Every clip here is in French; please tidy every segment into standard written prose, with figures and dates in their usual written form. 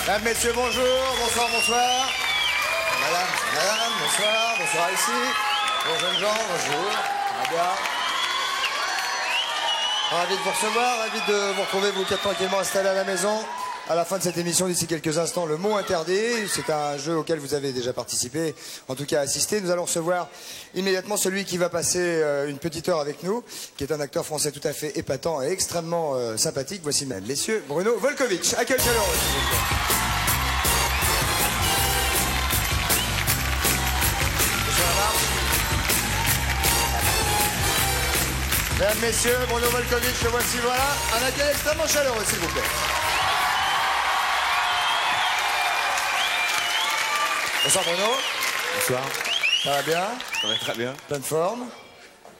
Mesdames, messieurs, bonjour, bonsoir, bonsoir. Madame, bonsoir, bonsoir ici. Bonjour jeunes gens, bonjour. Ça va bien? Ravi de vous recevoir, ravi de vous retrouver, vous qui êtes tranquillement installés à la maison. À la fin de cette émission, d'ici quelques instants, le mot interdit. C'est un jeu auquel vous avez déjà participé, en tout cas assisté. Nous allons recevoir immédiatement celui qui va passer une petite heure avec nous, qui est un acteur français tout à fait épatant et extrêmement sympathique. Voici mesdames, messieurs, Bruno Volkovitch. Accueil chaleureux, s'il vous plaît. Mesdames, messieurs, Bruno Volkovitch, le voici, voilà. Un accueil extrêmement chaleureux, s'il vous plaît. Bonsoir Bruno. Bonsoir. Ça va bien? Ça va très bien. Pleine forme?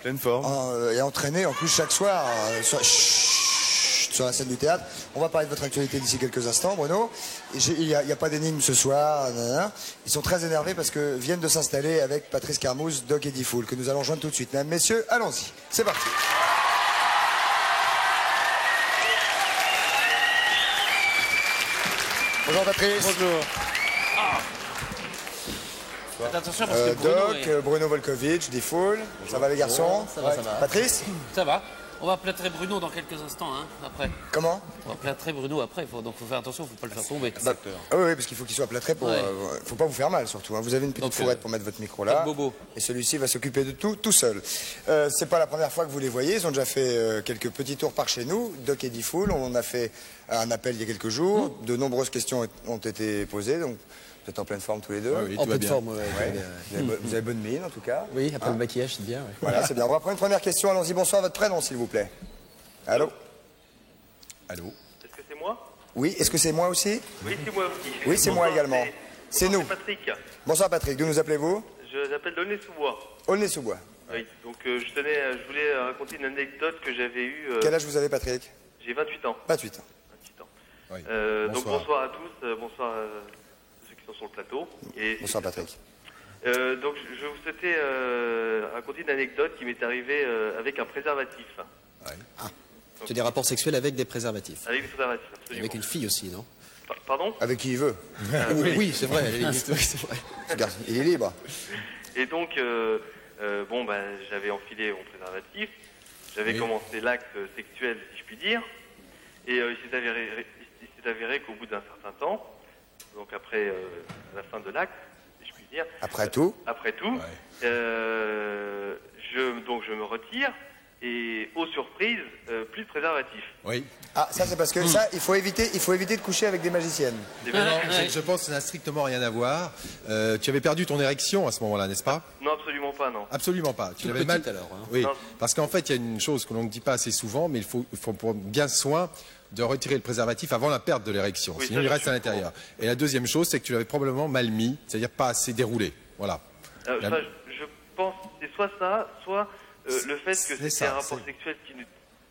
Pleine forme. Et entraîné en plus chaque soir sur la scène du théâtre. On va parler de votre actualité d'ici quelques instants, Bruno. Il n'y a pas d'énigme ce soir. Nanana. Ils sont très énervés parce que viennent de s'installer avec Patrice Carmouze, Doc et Diffoul, que nous allons joindre tout de suite. Mesdames, messieurs, allons-y. C'est parti. Bonjour Patrice. Bonjour. Faites attention parce que Doc, Bruno Volkovitch, Diffoul. Ça va les garçons? Ça va, ça va. Patrice? Ça va. On va plâtrer Bruno dans quelques instants, hein, après. Comment? On va plâtrer Bruno après, donc faut faire attention, faut pas le faire tomber. Ah oui, parce qu'il faut qu'il soit plâtré pour... Ouais. faut pas vous faire mal, surtout. Hein. Vous avez une petite Donc, fourrette pour mettre votre micro pas là. de bobo. Et celui-ci va s'occuper de tout seul. C'est pas la première fois que vous les voyez. Ils ont déjà fait quelques petits tours par chez nous. Doc et Diffoul, on a fait un appel il y a quelques jours. De nombreuses questions ont été posées, donc vous êtes en pleine forme tous les deux. Oui, en pleine forme, ouais. Vous avez bonne mine, en tout cas. Oui, après le maquillage, c'est bien. Ouais. Voilà, c'est bien. On va prendre une première question. Allons-y. Bonsoir, votre prénom, s'il vous plaît. Allô? Allô? Est-ce que c'est moi? Oui, est-ce que c'est moi aussi? Oui, c'est moi aussi. Oui, c'est moi également. C'est nous. C'est Patrick. Bonsoir Patrick, d'où nous appelez-vous? Je m'appelle Launay-sous-Bois. Aulnay-sous-Bois. Oui, donc je voulais raconter une anecdote que j'avais eue. Quel âge vous avez Patrick? J'ai 28 ans. 28 ans. 28 ans. Oui. Donc bonsoir à tous, bonsoir à ceux qui sont sur le plateau. Et Bonsoir Patrick. donc je vous souhaitais raconter une anecdote qui m'est arrivée avec un préservatif. C'est des rapports sexuels avec des préservatifs. Avec des préservatifs, absolument. Avec une fille aussi, non? Pardon? Avec qui il veut. Oui, c'est vrai, à la limite, oui, c'est vrai. Regarde, il est libre. Et donc, j'avais enfilé mon préservatif, j'avais commencé l'acte sexuel, si je puis dire, et il s'est avéré qu'au bout d'un certain temps, donc après la fin de l'acte, si je puis dire... Après tout, je me retire, et aux surprises, plus de préservatif. Oui. ah, ça c'est parce que ça, il faut éviter de coucher avec des magiciennes. Je pense que ça n'a strictement rien à voir. Tu avais perdu ton érection à ce moment-là, n'est-ce pas? Non, absolument pas, non. Absolument pas. Tu l'avais petite, mal. alors, hein. Oui. Non. Parce qu'en fait, il y a une chose que l'on ne dit pas assez souvent, mais il faut prendre bien soin de retirer le préservatif avant la perte de l'érection. Oui, Sinon, ça, il je reste suis à l'intérieur. Et la deuxième chose, c'est que tu l'avais probablement mal mis, c'est-à-dire pas assez déroulé. Voilà. Je pense que c'est soit ça, soit le fait que c'est c'était ça, un rapport c'est- sexuel qui ne...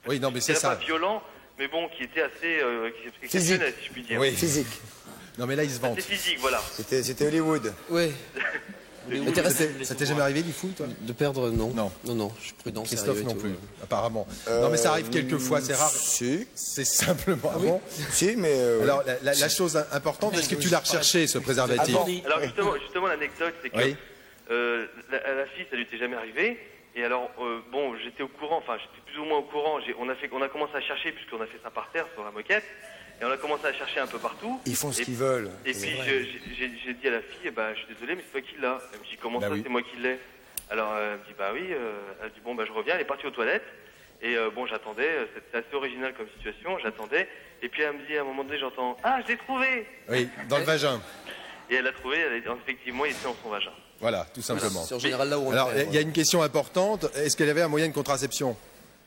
Oui, non, mais c'est pas ça. violent, mais bon, qui était assez exceptionnel, si je puis dire. Oui. Physique. Non, mais là, il se vante. C'est physique, voilà. C'était Hollywood. Ouais. Ça t'est jamais arrivé, du fou, toi? De perdre, non. Non. Non, je suis prudent, Christophe sérieux et non tout, plus, ouais. apparemment. Non, mais ça arrive quelquefois, c'est rare. Si, C'est simplement. Ah bon? si, mais... Alors, la chose importante, est-ce que tu l'as recherché, ce préservatif? Alors justement l'anecdote, c'est que Oui. la fille, ça lui était jamais arrivé. Et alors, j'étais au courant, enfin, j'étais plus ou moins au courant. On a commencé à chercher, puisqu'on a fait ça par terre, sur la moquette. Et on a commencé à chercher un peu partout. ils font ce qu'ils veulent. Et puis, j'ai dit à la fille, je suis désolé, mais c'est toi qui l'as. Elle me dit, comment Bah ça, oui. c'est moi qui l'ai? Alors, elle me dit, bah oui. Elle dit, je reviens. Elle est partie aux toilettes. Et j'attendais. C'était assez original comme situation. J'attendais. Et puis, elle me dit, à un moment donné, j'entends, ah, je l'ai trouvé! Oui, dans le vagin. Et elle l'a trouvé, effectivement, il était dans son vagin. Voilà, tout simplement. C'est en général là où on Alors, le perd, il y a une question importante. Est-ce qu'elle avait un moyen de contraception?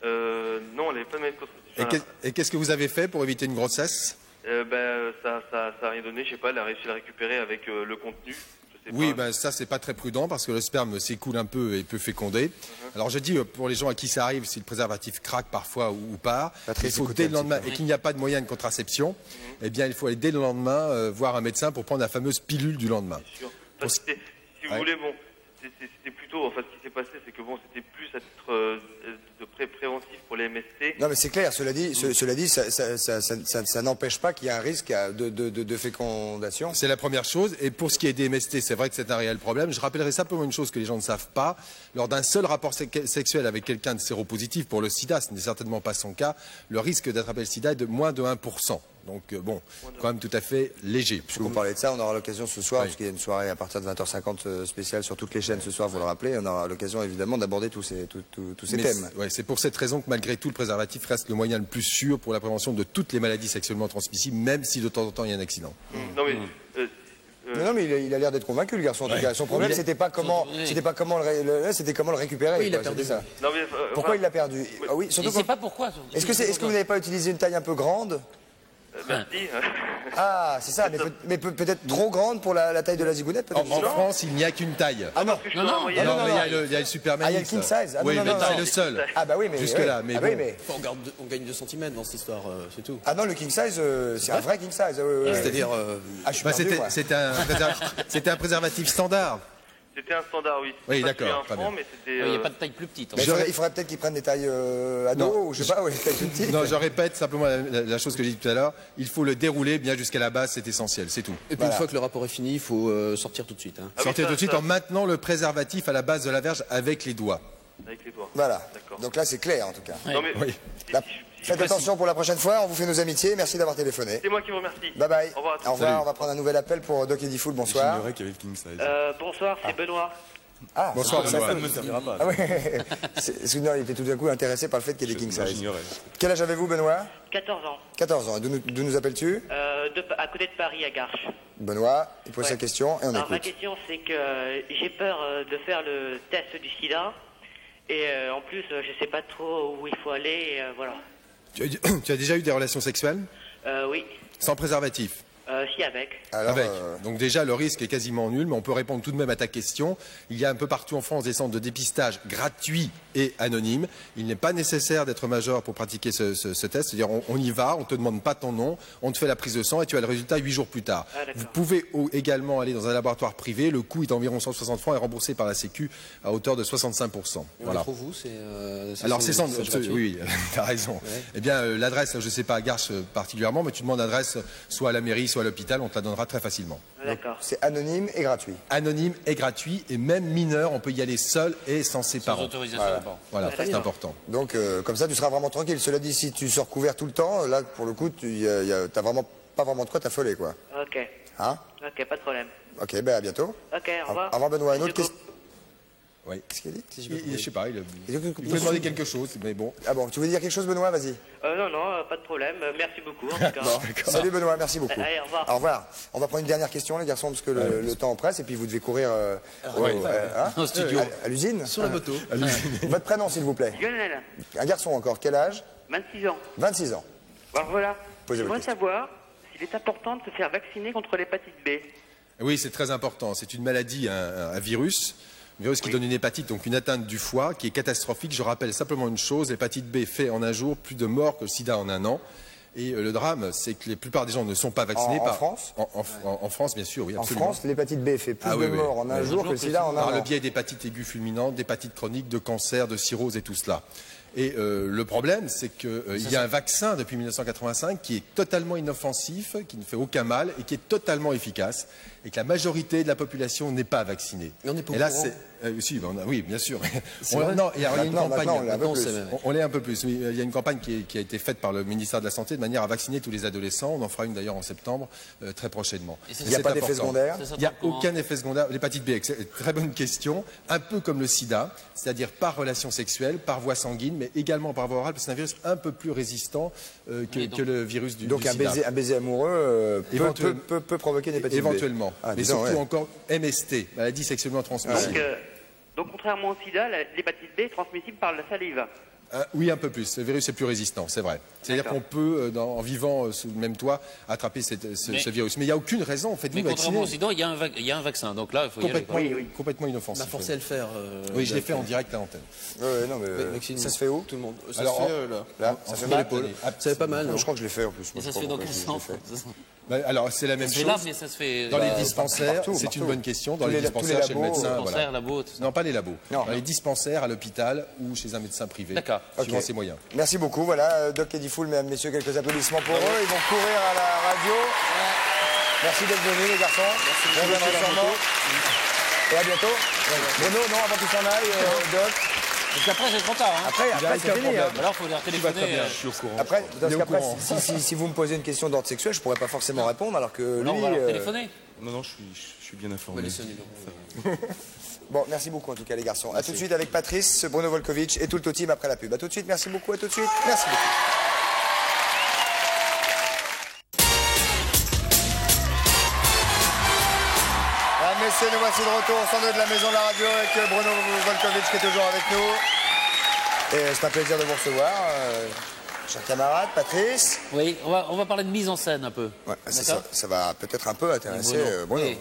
Non, elle n'avait pas de moyen de contraception. Et qu'est-ce que vous avez fait pour éviter une grossesse? Ça a rien donné, je sais pas, elle a réussi à la récupérer avec le contenu. Je sais Oui, pas. ça c'est pas très prudent parce que le sperme s'écoule un peu et peut féconder. Alors je dis pour les gens à qui ça arrive, si le préservatif craque parfois ou pas, Patrice, il faut écoutez dès un le lendemain petit et qu'il n'y a pas de moyen de contraception, eh bien il faut aller dès le lendemain voir un médecin pour prendre la fameuse pilule du lendemain. C'est sûr. Enfin, si vous voulez, c'était plutôt, ce qui s'est passé, c'est que c'était plus à titre de préventif pour les MST. Non mais c'est clair, cela dit, ça n'empêche pas qu'il y a un risque de fécondation. C'est la première chose. Et pour ce qui est des MST, c'est vrai que c'est un réel problème. Je rappellerai simplement une chose que les gens ne savent pas. Lors d'un seul rapport sexuel avec quelqu'un de séropositif pour le sida, ce n'est certainement pas son cas, le risque d'attraper le sida est de moins de 1%. Donc bon, quand même tout à fait léger. Puisque vous parlez de ça, on aura l'occasion ce soir, parce qu'il y a une soirée à partir de 20h50 spéciale sur toutes les chaînes ce soir, vous le rappelez, on aura l'occasion évidemment d'aborder tous ces thèmes. Ouais, c'est pour cette raison que malgré tout, le préservatif reste le moyen le plus sûr pour la prévention de toutes les maladies sexuellement transmissibles, même si de temps en temps il y a un accident. Non mais... Non mais il a l'air d'être convaincu, le garçon. En tout cas. Son problème, c'était comment le récupérer. Oui, il a quoi, perdu c'était ça. Non, mais, Pourquoi il l'a perdu? Ah oui, Je surtout ne sais pas pourquoi. Est-ce que vous n'avez pas utilisé une taille un peu grande? merci. Ah, c'est ça, mais peut-être trop grande pour la taille de la zigounette, peut-être. En France, il n'y a qu'une taille. Ah non. Non, mais il y a le Superman. Ah, il y a le king size. Ah, oui, non, mais non, c'est non. le seul. Ah bah oui, mais Jusque-là, mais ah, bon. oui, mais... On gagne 2 cm dans cette histoire, c'est tout. Ah non, le king size, c'est un vrai king size. C'est-à-dire... Ah, je suis Bah, perdu, moi. c'était un préservatif standard. C'était un standard, oui. Oui, Pas d'accord, depuis très un bien. franc, mais c'était... Il n'y a pas de taille plus petite. Mais il faudrait peut-être qu'ils prennent des tailles ados, ou je sais pas, des tailles plus petites. Non, je répète simplement la chose que j'ai dit tout à l'heure. Il faut le dérouler bien jusqu'à la base, c'est essentiel, c'est tout. Et puis Voilà. une fois que le rapport est fini, il faut sortir tout de suite. Hein. Ah oui, Sortez ça, tout de suite ça. en maintenant le préservatif à la base de la verge avec les doigts. Avec les doigts. Voilà. D'accord. Donc là, c'est clair, en tout cas. Non mais... Oui. Là, faites attention pour la prochaine fois, on vous fait nos amitiés, merci d'avoir téléphoné. C'est moi qui vous remercie. Bye bye. Au revoir à tous. Au revoir, on va prendre un nouvel appel pour Doc Eddie Fool, bonsoir. Bonsoir, c'est Benoît. Ah, Bonsoir, ça Benoît. me servira pas. Ah oui, non, il était tout d'un coup intéressé par le fait qu'il y ait des king size. Quel âge avez-vous, Benoît? 14 ans. 14 ans. D'où nous appelles-tu? À côté de Paris, à Garches. Benoît, il pose sa question et on Alors, ma écoute. question, c'est que j'ai peur de faire le test du sida. Et en plus, je sais pas trop où il faut aller. Voilà. Tu as déjà eu des relations sexuelles Oui. sans préservatif? Si, avec. Alors, Avec. Donc déjà, le risque est quasiment nul, mais on peut répondre tout de même à ta question. Il y a un peu partout en France des centres de dépistage gratuits et anonymes. Il n'est pas nécessaire d'être majeur pour pratiquer ce test. C'est-à-dire, on y va, on ne te demande pas ton nom, on te fait la prise de sang et tu as le résultat 8 jours plus tard. Ah, d'accord. Vous pouvez également aller dans un laboratoire privé. Le coût est d'environ 160 francs et remboursé par la Sécu à hauteur de 65%. On Voilà. les trouve où Alors c'est sans... gratuit. Oui, tu as raison. Ouais. Eh bien, l'adresse, je ne sais pas à Garches particulièrement, mais tu demandes l'adresse soit à la mairie, soit à l'hôpital, on te la donnera très facilement. D'accord. c'est anonyme et gratuit. Anonyme et gratuit, et même mineur, on peut y aller seul et sans ses Sans parents. autorisation Voilà. des parents. Voilà, Très c'est bien. important. Donc, comme ça, tu seras vraiment tranquille. Cela dit, si tu sors couvert tout le temps, là, pour le coup, t'as vraiment pas vraiment de quoi t'affoler, quoi. Ok. Hein? Ok, pas de problème. Ok, ben à bientôt. Ok, au revoir. Au revoir, Benoît. Une autre Du coup, question. Oui. Qu'est-ce qu'il a dit? Je sais pas, il Il peut demander quelque chose, mais bon. Ah bon, tu veux dire quelque chose, Benoît? Vas-y. non, pas de problème. Merci beaucoup, en tout cas. Salut Benoît, merci beaucoup. Allez, au revoir. Au revoir. On va prendre une dernière question, les garçons, parce que le temps presse, et puis vous devez courir Au studio. à l'usine. Sur la moto. Votre prénom, s'il vous plaît. Lionel, Un garçon encore. Quel âge? 26 ans. 26 ans. Alors voilà, Posez j'aimerais votre question. savoir s'il est important de se faire vacciner contre l'hépatite B. Oui, c'est très important. C'est une maladie, un virus. Un virus qui donne une hépatite, donc une atteinte du foie, qui est catastrophique. Je rappelle simplement une chose, l'hépatite B fait en un jour plus de morts que le sida en un an. Et le drame, c'est que la plupart des gens ne sont pas vaccinés. En France en France, bien sûr, oui, En absolument. France, l'hépatite B fait plus Ah de oui, oui. morts en un Oui. jour que le sida en un Par le an. biais d'hépatite aiguë fulminante, d'hépatite chronique, de cancer, de cirrhose et tout cela. Et le problème, c'est qu'il y a un vaccin depuis 1985 qui est totalement inoffensif, qui ne fait aucun mal et qui est totalement efficace, et que la majorité de la population n'est pas vaccinée. Mais on n'est pas et au là, courant. oui, bien sûr. vrai Non, il y a une Maintenant, campagne. on l'a un peu Maintenant, plus. c'est même. On l'est un peu plus. Oui, il y a une campagne qui a été faite par le ministère de la Santé de manière à vacciner tous les adolescents. On en fera une d'ailleurs en septembre, très prochainement. Et c'est- Il n'y a C'est pas d'effet important. secondaire. Ça Il n'y a s'appelle comment aucun effet secondaire. L'hépatite B, très bonne question. Un peu comme le sida, c'est-à-dire par relation sexuelle, par voie sanguine, mais également par voie orale, parce que c'est un virus un peu plus résistant Oui, donc- que le virus du Donc un sida. baiser amoureux peut provoquer une hépatite B. Éventuellement. Ah, mais disons, surtout ouais. encore MST, maladie sexuellement transmissible. Donc, contrairement au sida, l'hépatite B est transmissible par la salive. Oui, un peu plus. Le virus est plus résistant, c'est vrai. C'est-à-dire qu'on peut, en vivant sous le même toit, attraper ce virus. Mais il n'y a aucune raison, faites-vous Mais contrairement vacciner. au sida, il y a un vaccin. Donc là, il faut y aller. Complètement On inoffensif. m'a forcé à le faire. Oui, je l'ai fait en direct à l'antenne. Ouais, non, mais Vaccine. ça se fait où? Tout le monde. Ça Alors, se fait là. Là, ça fait sur mal. l'épaule. Ça fait pas mal. non Je crois que je l'ai fait en plus. Et ça se fait dans quel sens? Ça Alors, c'est la même se fait chose. là, mais ça se fait Dans les dispensaires, partout, c'est partout. une bonne question. Dans Tous les les dispensaires, chez le labos, médecin, cancer, voilà. labo, tout ça. Non, pas les labos. Non. Dans les dispensaires, à l'hôpital ou chez un médecin privé. D'accord. l'État. Ok. suivant ses moyens. Merci beaucoup. Voilà, Doc Eddie Fool, mesdames, messieurs, quelques applaudissements pour eux. Ils vont courir à la radio. Merci d'être venus, les garçons. On reviendra sûrement. Et à bientôt. Bruno, non, avant qu'il s'en aille, Doc. Parce qu'après, c'est trop tard. Hein. Après, c'est fini. Hein. Alors, il faut leur téléphoner. Je suis au courant. Après, parce Il est au qu'après, courant. si vous me posez une question d'ordre sexuel, je pourrais pas forcément répondre, alors que lui... Non, on va leur téléphoner. Non, je suis bien informé. Bon, merci beaucoup en tout cas les garçons. A tout de suite avec Patrice, Bruno Volkovic et tout le team après la pub. A tout de suite, merci beaucoup, à tout de suite. Merci beaucoup. Messieurs, nous voici de retour au centre de la maison de la radio avec Bruno Volkovic qui est toujours avec nous. Et c'est un plaisir de vous recevoir, chers camarades. Patrice. Oui, on va parler de mise en scène un peu. Ouais, c'est D'accord. ça va peut-être un peu intéresser Bruno. Oui.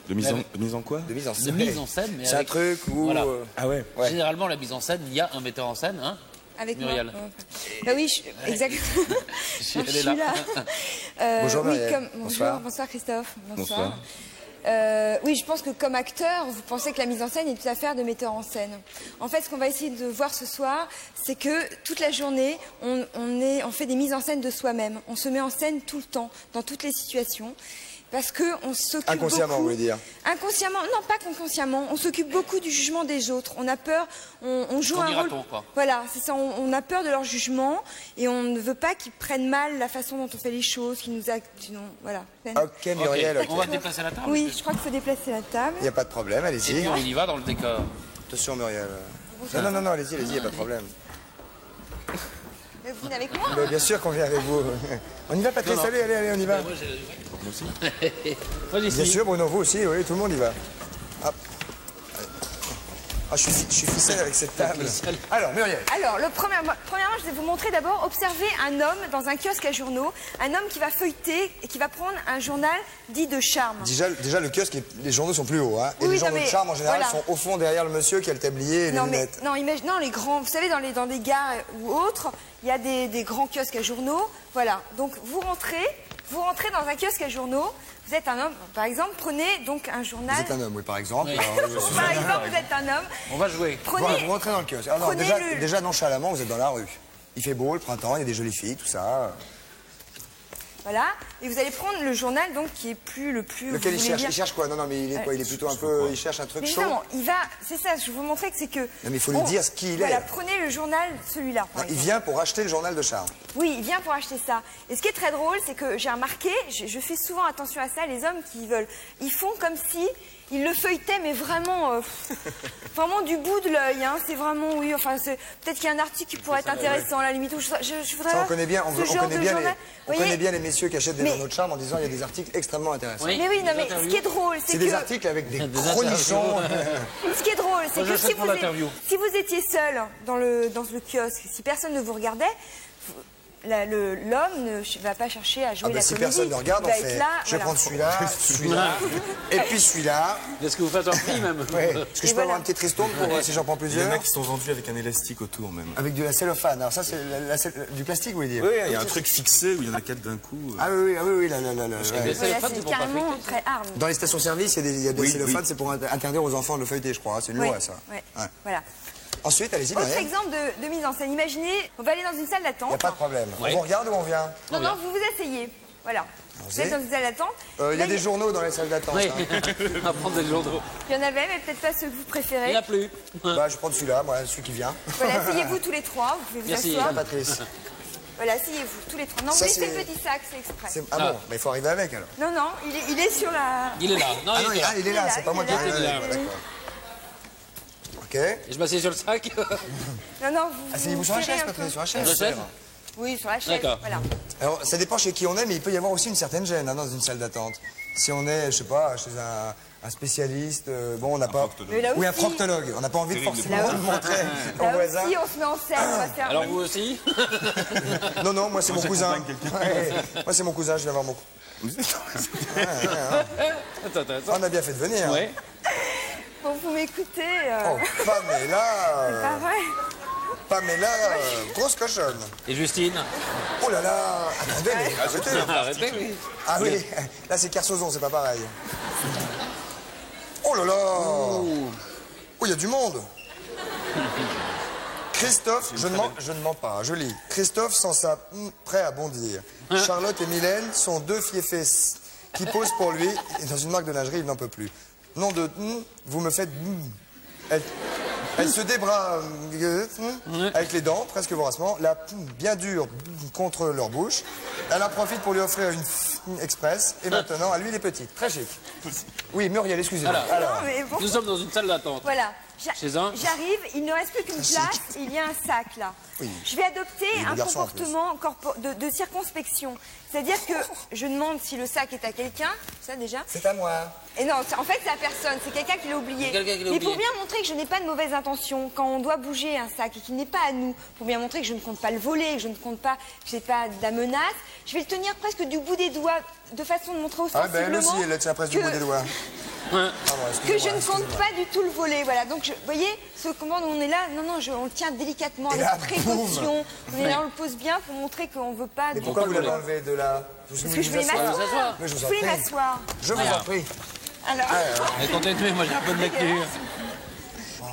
De mise en quoi? De mise en De scène. mise en scène, mais C'est un avec... truc où... Voilà. Ah ouais. Ouais. Généralement, la mise en scène, il y a un metteur en scène, hein. Avec Muriel. moi. Bah oui, exactement. Elle est là. Bonjour, oui, Muriel. Bonsoir. bonsoir Christophe. Bonsoir. Oui, je pense que comme acteur, vous pensez que la mise en scène est toute affaire de metteur en scène. En fait, ce qu'on va essayer de voir ce soir, c'est que toute la journée, on fait des mises en scène de soi-même. On se met en scène tout le temps, dans toutes les situations. Parce qu'on s'occupe Inconsciemment, beaucoup... vous voulez dire? Inconsciemment, non, pas qu'inconsciemment. On s'occupe beaucoup du jugement des autres. On a peur, on joue Qu'en un rôle... dira-t-on, quoi. Voilà, c'est ça, on a peur de leur jugement et on ne veut pas qu'ils prennent mal la façon dont on fait les choses, qu'ils nous... Voilà. Ok, Muriel, ok. On va déplacer la table. Oui, je crois qu'il faut déplacer la table. Il n'y a pas de problème, Et allez-y. puis on y va dans le décor. Attention, Muriel. Non, allez-y, il n'y a pas de problème. Vous venez avec moi? Mais bien sûr qu'on vient avec vous. On y va, Patrice, allez, on y va. Moi, Bien sûr, Bruno, vous aussi, oui, tout le monde y va. Hop. Ah, je suis ficelle avec cette table. Alors, Muriel. Alors, premièrement, je vais vous montrer d'abord, observer un homme dans un kiosque à journaux, un homme qui va feuilleter et qui va prendre un journal dit de charme. Déjà le kiosque, les journaux sont plus hauts, hein. Et Oui, les journaux non, de mais charme, en général, voilà. sont au fond derrière le monsieur qui a le tablier et les lunettes. Non, les grands, vous savez, dans des gares ou autres, il y a des grands kiosques à journaux. Voilà, donc vous rentrez dans un kiosque à journaux, vous êtes un homme, par exemple, prenez donc un journal. Vous êtes un homme, oui, par exemple. Oui. Alors, Par exemple, vous êtes un homme. On va jouer. Voilà, vous rentrez dans le kiosque. Alors, non, Prenez déjà nonchalamment, vous êtes dans la rue. Il fait beau, le printemps, il y a des jolies filles, tout ça. Voilà, et vous allez prendre le journal donc qui est le plus. Lequel vous il voulez cherche? lire. Il cherche quoi? Non, mais il est quoi? Il est plutôt un peu. Il cherche un truc Mais chaud. justement, c'est ça, je vais vous montrer que c'est que. Non, mais il faut lui dire ce qu'il est. Voilà, prenez le journal, celui-là. par Non, il exemple. vient pour acheter le journal de charme. Oui, il vient pour acheter ça. Et ce qui est très drôle, c'est que j'ai remarqué, je fais souvent attention à ça, les hommes qui veulent, ils font comme si ils le feuilletaient, mais vraiment, vraiment du bout de l'œil. Hein. C'est vraiment, oui, enfin, peut-être qu'il y a un article qui pourrait être intéressant, à la limite. Je voudrais Ça, on connaît bien, ce genre de journal. on connaît bien les messieurs qui achètent des Mais- journaux de charme en disant il y a des articles extrêmement intéressants. Oui. Mais oui, non, Des mais ce interviews. qui est drôle, c'est C'est que... des articles avec des Des chronichons. Ce qui est drôle, c'est Moi, que j'achète pour l'interview. si vous étiez seul dans le kiosque, si personne ne vous regardait, l'homme ne va pas chercher à jouer Ah ben la si comédie. personne ne regarde, on Il va être fait. là, Je vais voilà. prendre celui-là, et puis celui-là. Est-ce que vous faites un prix même? Ouais. Est-ce que je peux voilà. avoir un petit tristourne pour si j'en prends Il y en plusieurs? a qui sont vendus avec un élastique autour même. Avec de la cellophane. Alors ça c'est du plastique, vous voulez dire? Oui, il y a un truc fixé où il y en a 4 d'un coup. Ah oui, là. ouais. Mais Voilà, téléphone, c'est pour pas carrément feuilleter. très hard. Dans les stations-service, il y a des Oui, cellophanes, oui. c'est pour interdire aux enfants de le feuilleter, je crois. hein. C'est une loi, ça. Ouais. Ouais. Voilà. Ensuite, allez-y, Autre Muriel. exemple de mise en scène. Imaginez, on va aller dans une salle Il n'y a d'attente. pas de problème. Ouais. On vous regarde ou on vient? Non, vous vous asseyez. Voilà. Vous Allez-y. êtes dans une salle d'attente. Il y Là, a des journaux dans les salles d'attente. Oui, hein. on va prendre des journaux. Il y en avait, mais peut-être pas ceux que vous Il préférez. n'y en a plus. Bah, je prends celui-là, moi, celui qui vient. Voilà, asseyez-vous tous les trois. Vous pouvez vous Merci. asseoir. Patrice. Voilà, asseyez-vous tous les trois. Non, Ça, vous laissez c'est- le petit sac, c'est exprès. Ah bon, bah, il faut arriver avec alors. Non, il est sur la... Il est là. Non, Ah il non, est là. il est là, c'est pas moi qui il est ai là. d'accord. Ok. Et je m'assieds sur le sac. Non, vous... Asseyez-vous sur la serrez chaise, un peu. Patrice, sur la Sur la chaise. chaise. Oui, sur la chaise, D'accord. voilà. Alors, ça dépend chez qui on est, mais il peut y avoir aussi une certaine gêne hein, dans une salle d'attente. Si on est, je sais pas, chez un spécialiste, bon, on n'a pas... Mais là Oui, un aussi- proctologue. On n'a pas envie de forcément Là le montrer aux Là voisins. aussi, on se met en scène, on va faire... Alors vous aussi? Non, moi c'est mon cousin. Ouais, moi c'est mon cousin, je viens voir mon Attends. On a bien fait de venir. Ouais. Bon, vous m'écoutez... Oh, Pas vrai. Pamela, grosse cochonne. Et Justine? Oh là là, attendez, mais arrêtez. Arrêtez, oui. Ah oui, là c'est Kersozon, c'est pas pareil. Oh là là. Oh, il y a du monde. Christophe, je ne mens pas, je lis. Christophe sent ça prêt à bondir. Charlotte et Mylène sont deux fiefesses qui posent pour lui. Et dans une marque de lingerie, il n'en peut plus. Nom de vous me faites Elle se débra avec les dents, presque voracement, la bien dure contre leur bouche. Elle en profite pour lui offrir une express. Et maintenant, à lui, les petites. Très chic. Oui, Muriel, excusez-moi. Alors, Non, mais bon. nous sommes dans une salle d'attente. Voilà. Chez un. J'arrive, il ne reste plus qu'une place, et il y a un sac là. Oui. Je vais adopter Et le un garçon, en comportement de circonspection. C'est-à-dire que je demande si le sac est à quelqu'un, ça déjà. C'est à moi. Et non, en fait, c'est à personne, c'est quelqu'un qui l'a oublié. C'est quelqu'un qui l'a Mais pour oublié. bien montrer que je n'ai pas de mauvaise intention, quand on doit bouger un sac et qu'il n'est pas à nous, pour bien montrer que je ne compte pas le voler, que je ne compte pas, que je n'ai pas de la menace, je vais le tenir presque du bout des doigts, de façon de montrer Ah, ben elle ostensiblement aussi, elle tient presque du bout des doigts. Pardon, que je excusez-moi, ne compte excusez-moi. pas du tout le voler. Voilà, donc vous voyez, ce commande, on est là, on le tient délicatement, Et avec là, précaution. On est là, on le pose bien pour montrer qu'on ne veut pas. Mais pourquoi vous l'avez enlevé de là? Parce que je voulais m'asseoir. Mais je vous Je en voulais prie. m'asseoir. Je vous en prie. Alors, Mais contentez, moi j'ai un peu de lecture.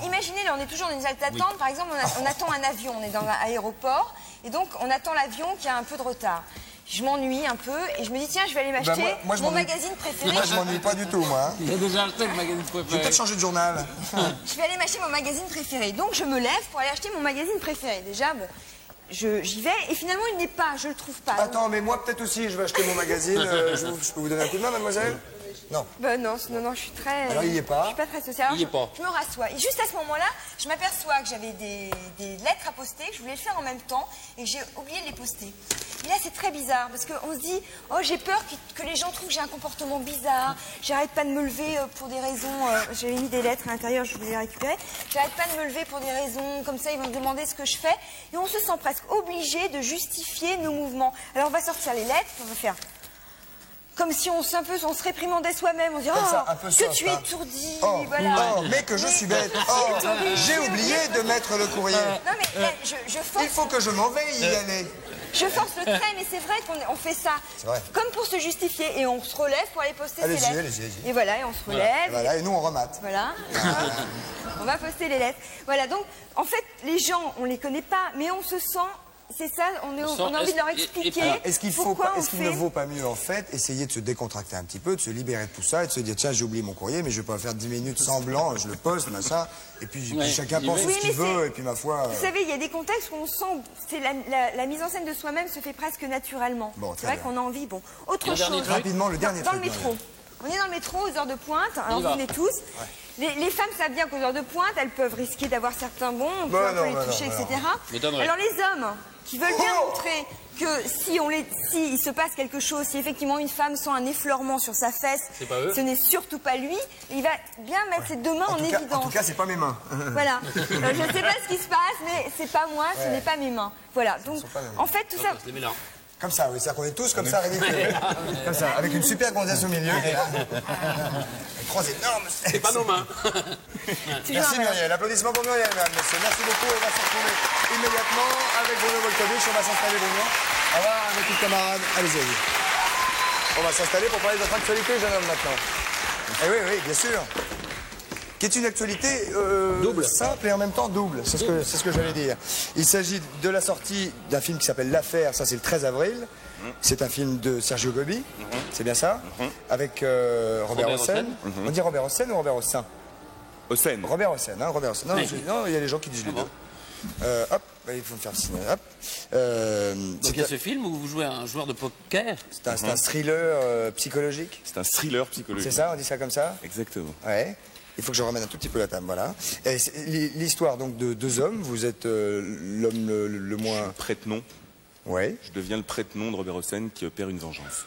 imaginez, là, on est toujours dans une salle d'attente. Par exemple, on attend un avion, on est dans un aéroport, et donc on attend l'avion qui a un peu de retard. Je m'ennuie un peu et je me dis tiens, je vais aller m'acheter moi, je mon m'ennuie. magazine préféré. Moi, je m'ennuie pas du tout, moi. Il a déjà acheté le magazine Je vais préféré. peut-être changer de journal. Je vais aller m'acheter mon magazine préféré. Donc je me lève pour aller acheter mon magazine préféré. Déjà, bon, j'y vais et finalement il n'est pas, je le trouve pas. Attends, mais moi, peut-être aussi, je vais acheter mon magazine. Je peux vous donner un coup de main, mademoiselle? Non. Ben non, je suis très. Alors, il y est pas. Je suis pas très sociale. Il y est pas. Je me rassois. Et juste à ce moment-là, je m'aperçois que j'avais des lettres à poster, que je voulais le faire en même temps et que j'ai oublié de les poster. Et là, c'est très bizarre parce qu'on se dit, oh, j'ai peur que les gens trouvent que j'ai un comportement bizarre. J'arrête pas de me lever pour des raisons. J'avais mis des lettres à l'intérieur, je voulais les récupérer. J'arrête pas de me lever pour des raisons comme ça. Ils vont me demander ce que je fais et on se sent presque obligé de justifier nos mouvements. Alors, on va sortir les lettres, on va faire. Comme si on se réprimandait soi-même, on dit Comme ça, oh, un peu que soft, tu es hein. étourdi, Oh, voilà. oh, mais que je suis bête. Oh, j'ai oublié de mettre le courrier. Non mais je Il force, faut que je m'en vais y aller. je force le trait, mais c'est vrai qu'on fait ça, C'est vrai. comme pour se justifier, et on se relève pour aller poster ses Allez-y, lettres. allez-y. Et voilà, et on se relève. Voilà, et nous, on remate. Voilà. On va poster les lettres. Voilà, donc en fait, les gens, on les connaît pas, mais on se sent. C'est ça, on a envie de leur expliquer Est-ce qu'il pourquoi on ne fait. vaut pas mieux, en fait, essayer de se décontracter un petit peu, de se libérer de tout ça et de se dire, tiens, j'ai oublié mon courrier, mais je vais pas faire 10 minutes semblant, je le poste, machin, et puis, Ouais, chacun j'y pense vais. ce Oui, qu'il mais veut, c'est- et puis ma foi... Vous savez, il y a des contextes où on sent, c'est la mise en scène de soi-même se fait presque naturellement. Bon, C'est très vrai bien. qu'on a envie, bon. Autre Le dernier chose. truc. Rapidement, le dernier Dans truc. le métro. On est dans le métro aux heures de pointe, alors y vous va. venez tous. Les femmes savent bien qu'aux heures de pointe, elles peuvent risquer d'avoir certains bons, on peut Bah un peu non, les bah toucher, non, bah etc. M'étonnerait. Alors les hommes qui veulent bien Oh montrer que si il se passe quelque chose, si effectivement une femme sent un effleurement sur sa fesse, C'est pas eux. ce n'est surtout pas lui, il va bien mettre ses deux mains en En évidence. tout cas, c'est pas mes mains. Voilà. Je ne sais pas ce qui se passe, mais c'est pas moi, ce n'est pas mes mains. Voilà. Donc, sont pas mes mains. en fait, tout ça. C'est mélange. Comme ça, oui, c'est-à-dire qu'on est tous comme ça, ridicules. Comme ça, avec une super gonzesse au milieu. Avec trois énormes... C'est pas nos mains. Merci Muriel. Applaudissements pour Muriel, mesdames, messieurs. Merci beaucoup. On va se retrouver immédiatement avec Bruno Volkovitch. On va s'installer, Bruno. Au revoir, mes petits camarades. Allez-y, allez. On va s'installer pour parler de votre actualité, jeune homme, maintenant. Eh oui, oui, bien sûr. Qui est une actualité double, simple et en même temps double. C'est ce que j'allais dire. Il s'agit de la sortie d'un film qui s'appelle L'Affaire. Ça, c'est le 13 avril. C'est un film de Sergio Gobi. C'est bien ça. Avec Robert Hossein. On dit Robert Hossein ou Robert Hossein? Hossein. Robert Hossein, hein, Robert Hossein. Non, Oui. non, il y a des gens qui disent les deux. Hop, il faut me faire signe. Hop. Donc il y a ce film où vous jouez un joueur de poker. C'est un thriller psychologique. C'est un thriller psychologique. C'est ça, on dit ça comme ça? Exactement. Ouais. Il faut que je ramène un tout petit peu la table, voilà. Et c'est l'histoire donc de deux hommes. Vous êtes l'homme le moins... Prête-nom. Ouais. Je deviens le prête-nom de Robert Hossein qui opère une vengeance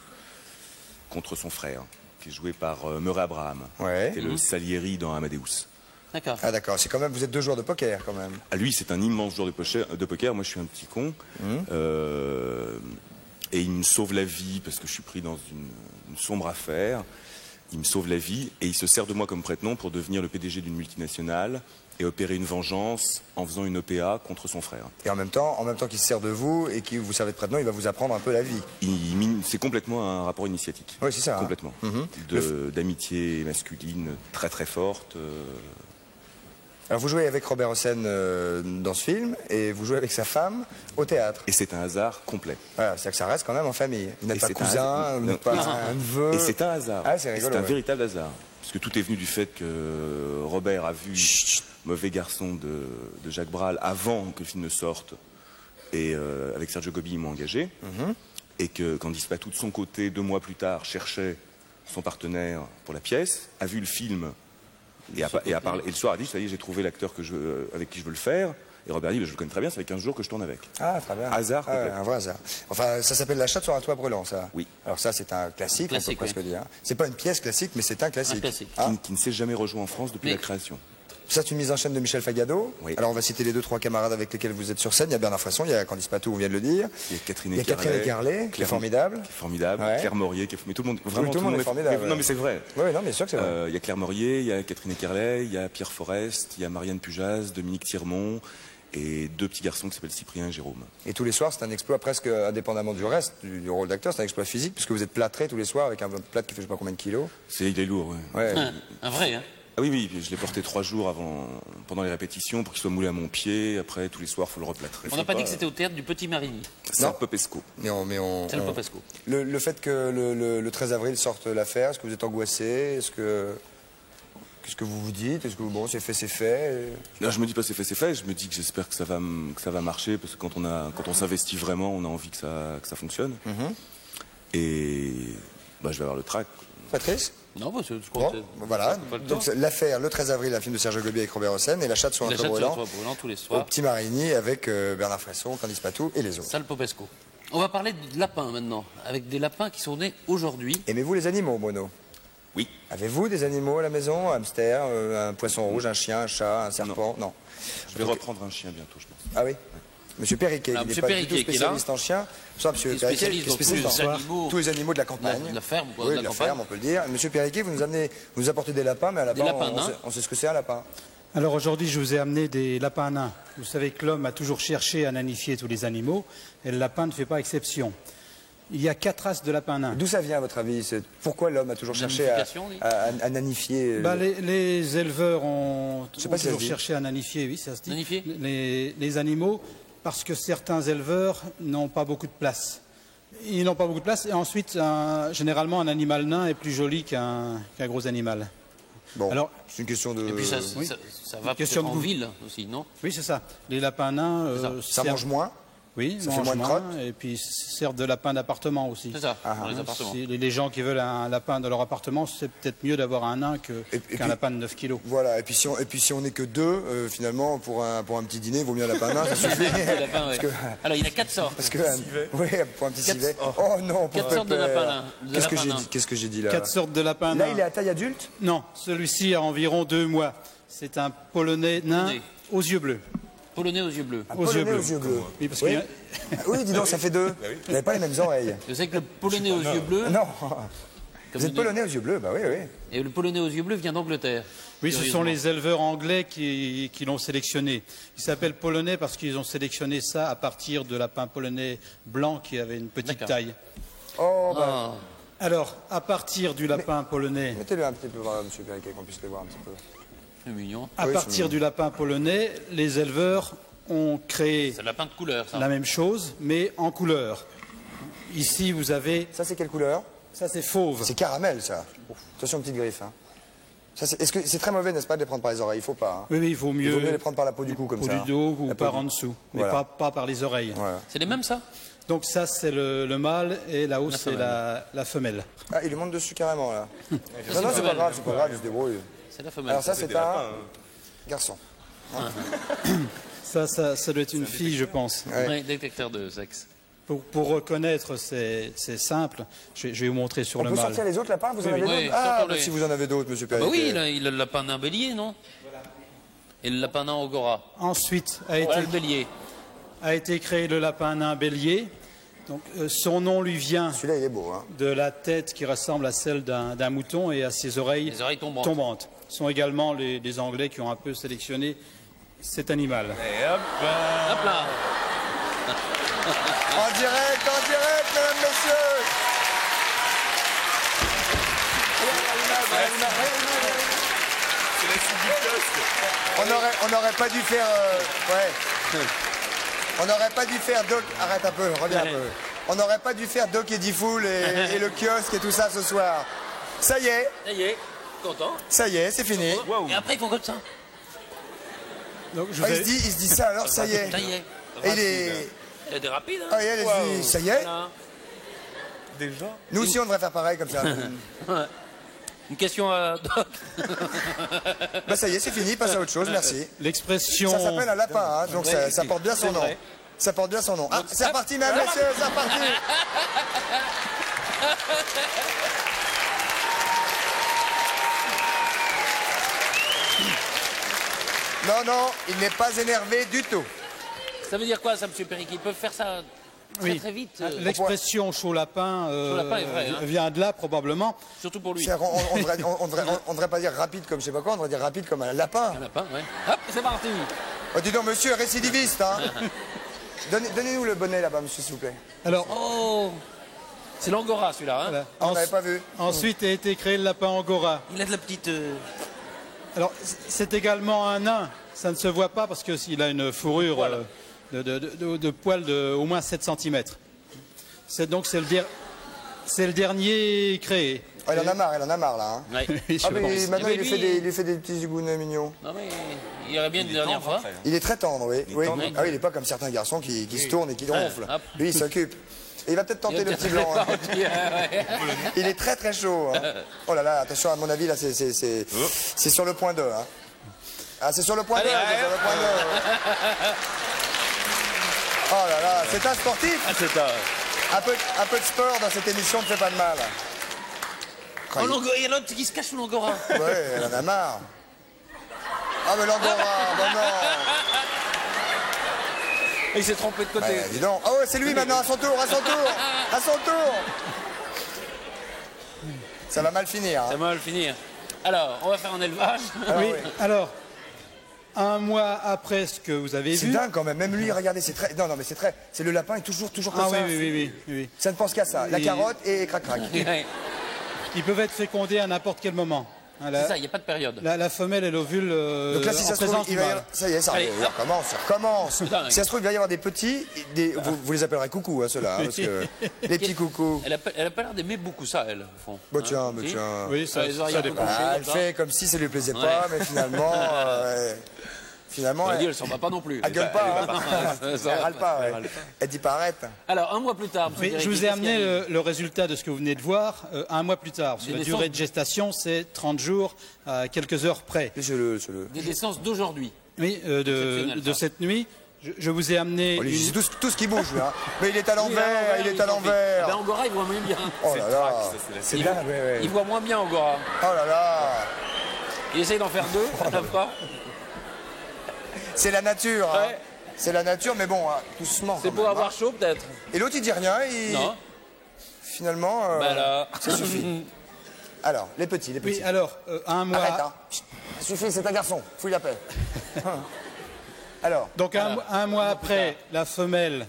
contre son frère, qui est joué par Murray Abraham. Ouais. Qui est le Salieri dans Amadeus. D'accord. Ah d'accord, c'est quand même, vous êtes deux joueurs de poker quand même. Ah, lui, c'est un immense joueur de poker. Moi, je suis un petit con. Et il me sauve la vie parce que je suis pris dans une sombre affaire. Il me sauve la vie et il se sert de moi comme prête-nom pour devenir le PDG d'une multinationale et opérer une vengeance en faisant une OPA contre son frère. Et en même temps qu'il se sert de vous et que vous servez de prête-nom, il va vous apprendre un peu la vie. C'est complètement un rapport initiatique. Oui, c'est ça. Hein. Complètement. D'amitié masculine très très forte. Alors vous jouez avec Robert Hossein dans ce film et vous jouez avec sa femme au théâtre. Et c'est un hasard complet. Voilà, c'est-à-dire que ça reste quand même en famille. Vous n'êtes Et pas c'est cousin, vous n'êtes pas un neveu. Et c'est un hasard. Ah, c'est Et rigolo, un ouais. véritable hasard. Parce que tout est venu du fait que Robert a vu Mauvais garçon de Jacques Brel avant que le film ne sorte. Et avec Sergio Gobi, ils m'ont engagé. Et que quand Dispatout, de son côté, 2 mois plus tard, cherchait son partenaire pour la pièce, a vu le film et le soir a dit, ça y est, j'ai trouvé l'acteur avec qui je veux le faire. Et Robert dit, je le connais très bien, ça fait 15 jours que je tourne avec. Ah, très bien. Hasard complet. Un vrai hasard. Enfin, ça s'appelle La chatte sur un toit brûlant, ça. Oui. Alors ça, c'est un classique, on peut Classique, presque oui. dire. C'est pas une pièce classique, mais c'est un classique. Un classique. Hein Qui ne s'est jamais rejoué en France depuis Mais- la création. Ça, c'est une mise en scène de Michel Fagado. Oui. Alors, on va citer les 2-3 camarades avec lesquels vous êtes sur scène. Il y a Bernard Fresson, il y a Candice Patou, on vient de le dire. Il y a Catherine Il y a Catherine Ecarlet, qui est formidable. Qui est formidable. Ouais. Claire Morier, mais tout le monde, vraiment tout le monde est formidable, Non, ouais. mais c'est vrai. Oui, non, bien sûr que c'est vrai. Il y a Claire Morier, il y a Catherine Ecarlet, il y a Pierre Forest, il y a Marianne Pujas, Dominique Tirmont et 2 petits garçons qui s'appellent Cyprien et Jérôme. Et tous les soirs, c'est un exploit presque indépendamment du reste, du rôle d'acteur, c'est un exploit physique, puisque vous êtes plâtré tous les soirs avec un plâtre qui fait je sais pas combien de kilos. Il est lourd, ouais. Ouais. Un vrai, hein. Ah oui, je l'ai porté 3 jours pendant les répétitions pour qu'il soit moulé à mon pied. Après, tous les soirs, il faut le replâtrer. On n'a pas dit que c'était au théâtre du Petit Marigny. C'est un Popesco. Mais on, C'est le Popesco. Le fait que le 13 avril sorte l'affaire, est-ce que vous êtes angoissé? Qu'est-ce que vous vous dites? Est-ce que bon, c'est fait, c'est fait? Non, je me dis pas c'est fait. Je me dis que j'espère que ça va marcher parce que quand on s'investit vraiment, on a envie que ça fonctionne. Et je vais avoir le trac. Patrice? Non, parce que je Bon, crois que voilà. c'est pas le Donc temps. l'affaire, le 13 avril, un film de Sergio Gobi avec Robert Hossein et La chatte sur un La toit chatte sur le brûlant toit brûlant tous les au soirs. Petit Marigny avec Bernard Fresson, Candice Patou et les autres. Salle Popesco. On va parler de lapins maintenant, avec des lapins qui sont nés aujourd'hui. Aimez-vous les animaux, Bruno? Oui. Avez-vous des animaux à la maison? Un hamster, un poisson rouge, un chien, un chat, un serpent? Non. Je vais reprendre un chien bientôt, je pense. Ah oui? Monsieur Perriquet, Alors, qui n'est Monsieur pas du Perriquet tout qui est là. spécialiste en chien. Bonsoir, Monsieur Qui est Perriquet, spécialiste qui est dans tous spécialiste les en animaux. tous les animaux de la campagne. De la ferme, quoi, Oui, de de la la campagne. ferme, on peut le dire. Monsieur Perriquet, vous nous apportez des lapins, mais un lapin, Des lapins nains. on sait ce que c'est un lapin. Alors aujourd'hui, je vous ai amené des lapins nains. Vous savez que l'homme a toujours cherché à nanifier tous les animaux, et le lapin ne fait pas exception. Il y a 4 races de lapins nains. D'où ça vient, à votre avis? Pourquoi l'homme a toujours cherché Nanification, oui. à nanifier Les éleveurs ont sais pas si ça se toujours dit. cherché à nanifier, oui, ça se dit. Nanifier les animaux, parce que certains éleveurs n'ont pas beaucoup de place. Ils n'ont pas beaucoup de place, et ensuite, généralement, un animal nain est plus joli qu'un gros animal. Bon, Alors- c'est une question de... Et puis ça oui. va Question peut-être de en goût. ville aussi, non? Oui, c'est ça. Les lapins nains Ça servent- mange moins? Oui, Ça fait mangent moins de crottes et puis servent de lapin d'appartement aussi. C'est ça, dans les appartements. Si les gens qui veulent un lapin dans leur appartement, c'est peut-être mieux d'avoir un nain Et qu'un puis- lapin de 9 kilos. Voilà, et puis si on n'est que 2, finalement, pour un petit dîner, il vaut mieux un lapin nain, ça suffit. Le lapin, ouais. que- Alors, il y en a 4 sortes. Parce que, oui, pour un petit Quatre- civet. Oh non, pour 4 sortes de Pépère. lapins nains. de Qu'est-ce que lapins j'ai nains. dit, qu'est-ce que j'ai dit là? 4 sortes de lapins Là, nains. il est à taille adulte? Non, celui-ci a environ 2 mois. C'est un polonais nain Polonais. aux yeux bleus. Polonais aux yeux bleus. Un Aux polonais yeux bleus. aux yeux bleus. Oui, parce Oui. qu'il y a- Oui, dis donc, ça fait 2. Vous n'avez pas les mêmes oreilles. Je sais que le polonais aux yeux bleus. Non. comme Vous êtes une- polonais aux yeux bleus? Bah oui, oui. Et le polonais aux yeux bleus vient d'Angleterre. Oui, ce sont curieusement. les éleveurs anglais qui l'ont sélectionné. Il s'appelle polonais parce qu'ils ont sélectionné ça à partir de lapins polonais blancs qui avaient une petite D'accord. taille. Oh, bah. Ah, Alors, à partir du lapin polonais, Mettez-le un petit peu par là, monsieur Perriquet, qu'on puisse les voir un petit peu. c'est mignon. à Oui, partir c'est du lapin polonais, les éleveurs ont créé C'est le lapin de couleur, ça. la même chose, mais en couleur. Ici, vous avez, Ça, c'est quelle couleur? ça c'est fauve. C'est caramel, ça. Attention, petite griffe. Hein. Ça, est-ce que c'est très mauvais, n'est-ce pas, de les prendre par les oreilles? Il faut pas. Hein. Oui, oui, il vaut Il vaut mieux mieux les prendre par la peau du cou, comme au ça. du dos ou La peau par du- en dessous, mais Voilà. pas par les oreilles. Voilà. C'est les mêmes, ça? Donc ça, c'est le mâle et là-haut, La c'est femelle. la femelle. Ah, il lui monte dessus carrément, là. non, non, c'est pas femelle. grave, c'est pas grave, il se débrouille. C'est la femelle. Alors ça, c'est un garçon. Ça doit être une fille, je pense. Ouais. Ouais, détecteur de sexe. Pour reconnaître, c'est simple. Je vais vous montrer sur On le peut mâle. sortir les autres lapins? Vous en Oui, avez oui. d'autres? Ah, sortons-les. bah, si vous en avez d'autres, monsieur Bah Perriquet. oui, il a le lapin nain bélier, non? Et le lapin nain Ogora. Ensuite Voilà le bélier. a été créé le lapin nain bélier. Donc, son nom lui vient Celui-là, il est beau. Hein. de la tête qui ressemble à celle d'un mouton et à ses oreilles, Les oreilles tombantes. Ce sont également les Anglais qui ont un peu sélectionné cet animal. Hop là. En direct, mesdames, messieurs. Regarde l'image, regarde l'image, regarde l'image. On n'aurait pas dû faire... ouais. On n'aurait pas dû faire Doc... Arrête un peu, reviens un peu. On n'aurait pas dû faire Doc et Diffoul et le kiosque et tout ça ce soir. Ça y est. Ça y est, content. Ça y est, c'est fini. Et après, ils font comme ça. Donc, Ah, il se dit ça alors, ça y est. Ça y est. Et il est... Il y a des rapides, hein. Ah, il dit, ça y est. Voilà. Déjà? Nous aussi, on devrait faire pareil comme ça. Ouais. Une question à Doc. Bah ça y est, c'est fini, passe à autre chose, merci. L'expression... Ça s'appelle un lapin, hein, donc ça porte bien son nom. Ça porte bien son nom. Ah, c'est reparti, mesdames, messieurs, c'est reparti. Non, non, il n'est pas énervé du tout. Ça veut dire quoi, ça, monsieur Péric? Ils peuvent faire ça très, très vite. L'expression chaud lapin, Chaud lapin est vrai, hein. vient de là, probablement. Surtout pour lui. On devrait pas dire rapide comme je sais pas quoi, on devrait dire rapide comme un lapin. Un lapin, ouais. Hop, c'est parti. Oh, dis donc, monsieur, récidiviste, hein. Donnez-nous le bonnet là-bas, monsieur, s'il vous plaît. Alors, Oh, c'est l'angora, celui-là. Hein. voilà. On n'avait pas vu. Ensuite a été créé le lapin angora. Il a de la petite... Alors, c'est également un nain. Ça ne se voit pas parce qu'il a une fourrure Poil. de poils de au moins 7 cm. Donc, c'est le dernier créé. Oh, il en a marre, là. Hein. Ouais. Je Ah, mais pense. maintenant, Mais il lui fait des petits zigounets mignons. Non, mais il y aurait bien une dernière fois. Il est très tendre, oui. Oui. tendre. Ah oui, il n'est pas comme certains garçons qui se tournent et qui ronflent. hop. Lui, il s'occupe. Et il va peut-être tenter le petit blanc. Hein. Il est très très chaud. Hein. Oh là là, attention, à mon avis, là, c'est sur le point 2. Hein. Ah, c'est sur le point 2. Allez, C'est sur le point 2. Oh là là, c'est un sportif. Ah, c'est Un peu de sport dans cette émission ne fait pas de mal. Oh, il y a l'autre qui se cache sous l'angora. Ouais, elle en a marre. Ah, mais l'angora, bon non. Il s'est trompé de côté. Ouais, dis donc. Oh, c'est lui maintenant, à son tour. Ça va mal finir. Ça Hein. va mal finir. Alors, on va faire un élevage. Oui, alors, un mois après ce que vous avez C'est vu... dingue quand même. Même lui, regardez, c'est très. Non, mais c'est très. C'est le lapin est toujours comme Ah ça. oui. Ça ne pense qu'à ça. La Et- carotte et crac-crac. Ouais. Ils peuvent être fécondés à n'importe quel moment. Hein, C'est ça, il n'y a pas de période. la femelle et l'ovule Donc là, si ça en se trouve, présence il du va y mâle. avoir... Ça y est, ça Allez, recommence. Putain, Si ça se trouve, il va y avoir des petits. Vous les appellerez coucou, hein, ceux-là. Hein, parce que les petits coucous. Elle a pas l'air d'aimer beaucoup ça, elle, au fond. Bah Hein, tiens, si tiens. Oui, ça Les oreilles un peu dépend. couchées, Ah, comme elle ça. fait comme si ça lui plaisait pas, mais finalement. Finalement, Elle dit, elle elle s'en va pas non plus. elle gueule pas. Hein. Ça Elle va. râle pas. Ouais. Elle dit pas arrête. Alors, un mois plus tard, monsieur Oui, Péric, je vous ai qu'est-ce amené qu'il y a? le résultat de ce que vous venez de voir un mois plus tard. Parce que Des la durée naissances. de gestation, c'est 30 jours à quelques heures près. Laissez-le. Des naissances d'aujourd'hui. Oui, Exceptionnel, de ça. cette nuit, je vous ai amené... Oh, lui, une- c'est tout ce qui bouge, lui. Hein. Mais il est à l'envers, il est à Ben, l'envers. Angora, il voit moins bien. Oh là là. C'est Il, dingue, ouais. il voit moins bien, Angora. Oh là là. Il essaye d'en faire deux à la fois. C'est la nature. Hein. Ouais. C'est la nature, mais bon, hein, doucement. C'est quand pour même, avoir hein. chaud, peut-être. Et l'autre, il dit rien. Non. Finalement, Bah là. ça suffit. Alors, les petits. Oui, alors, un mois... Arrête, hein. Chut, ça suffit, c'est un garçon. Fouille la paix. Alors, Donc un mois après, la femelle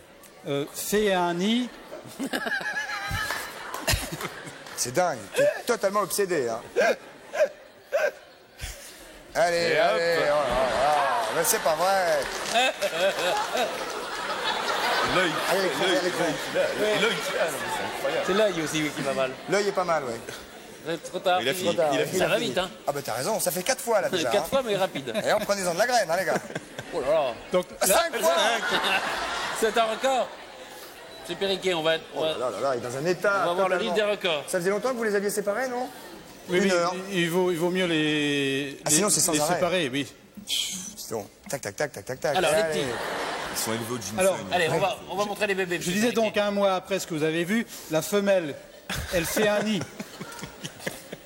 fait un nid. c'est dingue. Tu es totalement obsédé. Hein. Allez, allez. Oh là là. Mais c'est pas vrai. L'œil. Allez, l'écran. C'est l'œil aussi qui va mal. L'œil est pas mal, ouais. C'est trop tard. Il a fini. tard. Il a fini. Ça va vite, hein. Ah bah t'as raison, ça fait 4 fois là déjà. 4 hein. fois, mais rapide. Et on prenez-en de la graine, hein, les gars. Oh là là. Donc, 5 fois. C'est un record. C'est Périquet, on va être. Oh là là là, il est dans un état. On va voir le totalement- livre des records. Ça faisait longtemps que vous les aviez séparés, non? oui, Une oui, heure. il vaut mieux les sinon, c'est sans arrêt. séparer, oui. C'est bon. Tac, tac, tac, tac, tac, tac. Alors, les Allez. petits. Ils sont élevés au ginseng. Alors, Allez, on va montrer les bébés. Je disais donc un mois après ce que vous avez vu, la femelle, elle fait un nid.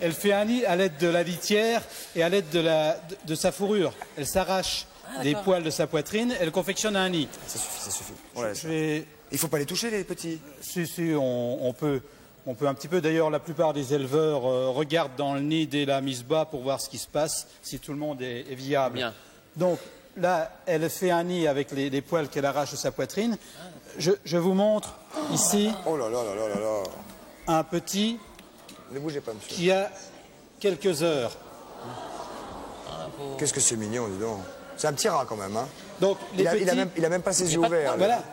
Elle fait un nid à l'aide de la litière et à l'aide de sa fourrure. Elle s'arrache des poils de sa poitrine, elle confectionne un nid. Ça suffit, ça suffit. On la laisse. Je vais... Il faut pas les toucher, les petits. Si, on peut un petit peu. D'ailleurs, la plupart des éleveurs regardent dans le nid dès la mise bas pour voir ce qui se passe, si tout le monde est viable. Bien. Donc là, elle fait un nid avec les poils qu'elle arrache de sa poitrine. Je vous montre ici Oh là là là là là là. un petit Ne bougez pas, monsieur. qui a quelques heures. Qu'est-ce que c'est mignon, dis donc. C'est un petit rat quand même. Hein. Donc, Il a même pas ses yeux ouverts. Voilà.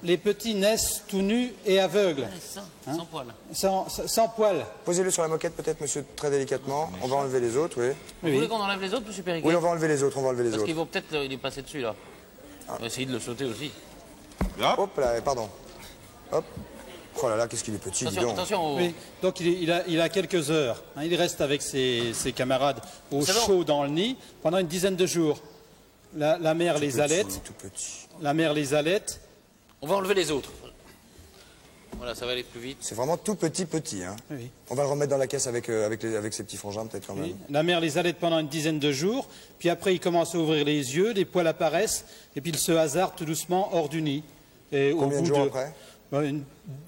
Les petits naissent tout nus et aveugles. Sans poils. Sans poils. Posez-le sur la moquette peut-être, monsieur, très délicatement. On va enlever les autres, oui. Vous voulez qu'on enlève les autres, monsieur Périquet? Oui, on va enlever les autres, Parce qu'ils vont peut-être il est passé dessus, là. On va essayer de le sauter aussi. Hop là, pardon. Hop. Oh là là, qu'est-ce qu'il est petit, dis donc. Attention Oui. Donc il a quelques heures. Hein. Il reste avec ses camarades au chaud dans le nid pendant une dizaine de jours. La mère les allaite. Tout petit. La mère les allaite. On va enlever les autres. Voilà, ça va aller plus vite. C'est vraiment tout petit. Hein. Oui. On va le remettre dans la caisse avec ses petits frangins, peut-être quand même. Oui. La mère les allaite pendant une dizaine de jours. Puis après, il commence à ouvrir les yeux, les poils apparaissent, et puis il se hasarde tout doucement hors du nid. Et Combien de jours après? Une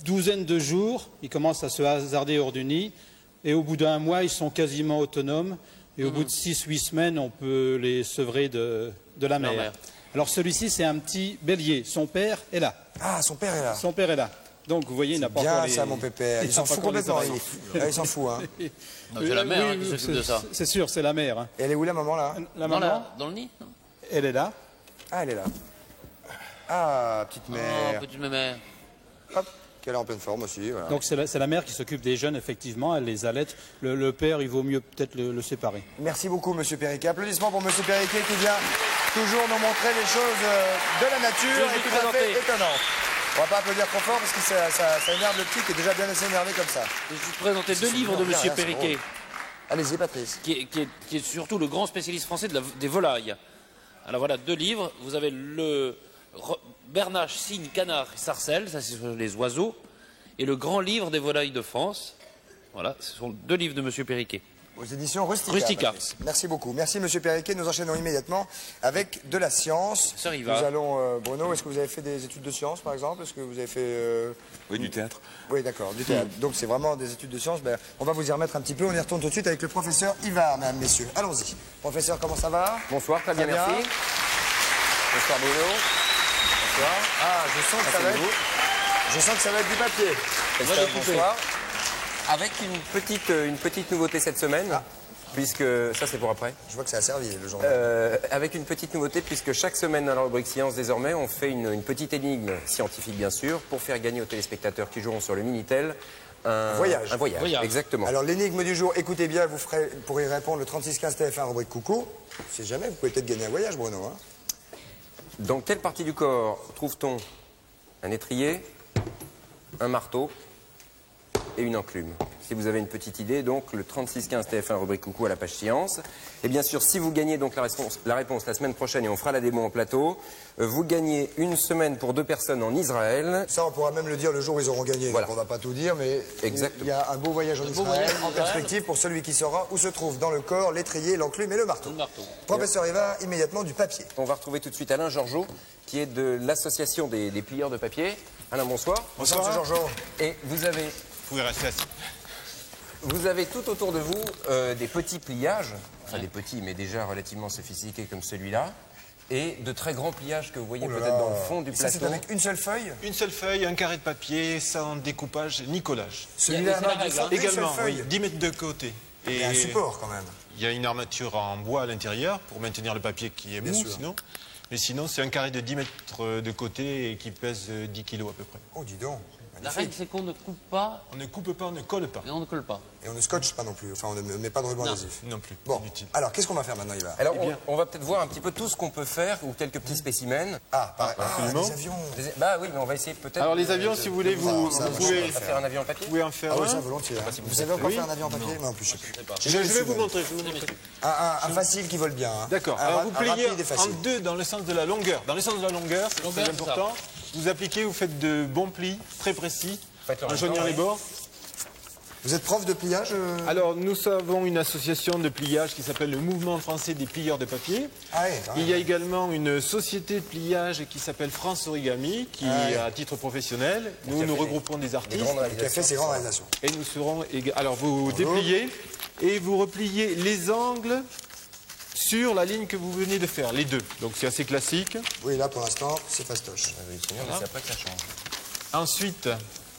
douzaine de jours, ils commencent à se hasarder hors du nid. Et au bout d'un mois, ils sont quasiment autonomes. Et au bout de 6-8 semaines, on peut les sevrer de la mère. Alors celui-ci, c'est un petit bélier. Son père est là. Ah, son père est là. Son père est là. Donc vous voyez, il n'a pas encore bien ça, mon pépère. Il s'en fout complètement. Il s'en fout. Hein. C'est la mère qui s'occupe de ça. C'est sûr, c'est la mère. Hein. Et elle est où, la maman, là? La maman, là, dans le nid, non? Elle est là. Ah, elle est là. Ah, petite mère. Oh, petite mère. Hop, qu'elle est en pleine forme aussi. Voilà. Donc c'est la mère qui s'occupe des jeunes, effectivement, elle les allaite. Le père, il vaut mieux peut-être le séparer. Merci beaucoup, monsieur Périquet. Applaudissements pour monsieur Périquet qui vient toujours nous montrer les choses de la nature et tout à fait étonnantes. On va pas applaudir trop fort parce que ça énerve le petit qui est déjà bien assez énervé comme ça. Je vais vous présenter deux livres de monsieur Périquet. Allez-y, Patrice. Qui est surtout le grand spécialiste français des volailles. Alors voilà, deux livres. Vous avez le Bernache, cygne, canard, sarcelle, ça c'est sur les oiseaux, et le grand livre des volailles de France. Voilà, ce sont deux livres de monsieur Périquet. Aux éditions Rustica. Rustica. Merci beaucoup. Merci monsieur Périquet. Nous enchaînons immédiatement avec de la science. Ça y va. Nous allons, Bruno, est-ce que vous avez fait des études de sciences par exemple? Est-ce que vous avez fait... Oui, du théâtre. Oui, d'accord, du théâtre. Donc c'est vraiment des études de sciences. Ben, on va vous y remettre un petit peu. On y retourne tout de suite avec le professeur Ivar, mesdames, messieurs. Allons-y. Professeur, comment ça va? Bonsoir, très bien, merci. Bonsoir Bruno. Bonsoir. Ah, je sens que ça va être du papier. Bonsoir. Avec une petite nouveauté cette semaine, puisque ça c'est pour après. Je vois que ça a servi le journal. Avec une petite nouveauté, puisque chaque semaine dans la rubrique Science désormais, on fait une petite énigme scientifique bien sûr, pour faire gagner aux téléspectateurs qui joueront sur le Minitel un voyage. Exactement. Alors l'énigme du jour, écoutez bien, vous pourrez y répondre le 3615 TF1 rubrique coucou. Si jamais, vous pouvez peut-être gagner un voyage, Bruno. Hein. Dans quelle partie du corps trouve-t-on un étrier, un marteau et une enclume? Si vous avez une petite idée, donc le 3615 TF1 rubrique coucou à la page science. Et bien sûr, si vous gagnez donc la réponse la semaine prochaine et on fera la démo en plateau, vous gagnez une semaine pour 2 personnes en Israël. Ça, on pourra même le dire le jour où ils auront gagné. Voilà. Donc on va pas tout dire, mais exactement. Il y a un beau voyage en Israël en perspective pour celui qui saura où se trouve dans le corps l'étrier, l'enclume et le marteau. Professeur Ivar, immédiatement du papier. On va retrouver tout de suite Alain Georgeot, qui est de l'association des plieurs de papier. Alain, bonsoir. Bonsoir, M. Georgeot. Et vous avez... Vous pouvez rester assis. Vous avez tout autour de vous des petits pliages, enfin des petits mais déjà relativement sophistiqués comme celui-là, et de très grands pliages que vous voyez peut-être dans le fond du plateau. Ça c'est avec une seule feuille? Une seule feuille, un carré de papier, sans découpage ni collage. Celui-là également, oui, 10 mètres de côté. Et un support quand même. Il y a une armature en bois à l'intérieur pour maintenir le papier qui est mou sinon. Mais sinon c'est un carré de 10 mètres de côté et qui pèse 10 kilos à peu près. Oh dis donc. La règle, c'est qu'on ne coupe pas. On ne coupe pas, on ne colle pas. Et on ne colle pas. Et on ne scotche pas non plus. Enfin, on ne met pas de ruban adhésif. Non plus. Bon, alors qu'est-ce qu'on va faire maintenant, Ivar? Alors, on va peut-être voir un petit peu tout ce qu'on peut faire, ou quelques petits spécimens. Les avions. Bah oui, mais on va essayer peut-être... Alors les avions, si vous voulez, vous pouvez faire un avion en papier. Vous pouvez en faire oui, un. ça volontiers. Vous savez encore faire un avion en papier? Moi en plus, je sais plus. Je vais vous montrer. Un facile qui vole bien. D'accord. Alors vous pliez en deux dans le sens de la longueur. Dans le sens de la longueur, c'est très important. Vous appliquez, vous faites de bons plis, très précis, en joignant les bords. Vous êtes prof de pliage Alors, nous avons une association de pliage qui s'appelle le Mouvement français des plieurs de papier. Il y a également une société de pliage qui s'appelle France Origami, qui est à titre professionnel. Nous regroupons des artistes. Qui a fait ses grandes réalisations. Et nous serons... Alors, vous dépliez et vous repliez les angles sur la ligne que vous venez de faire, les deux. Donc, c'est assez classique. Oui, là, pour l'instant, c'est fastoche. C'est après que ça change. Ensuite,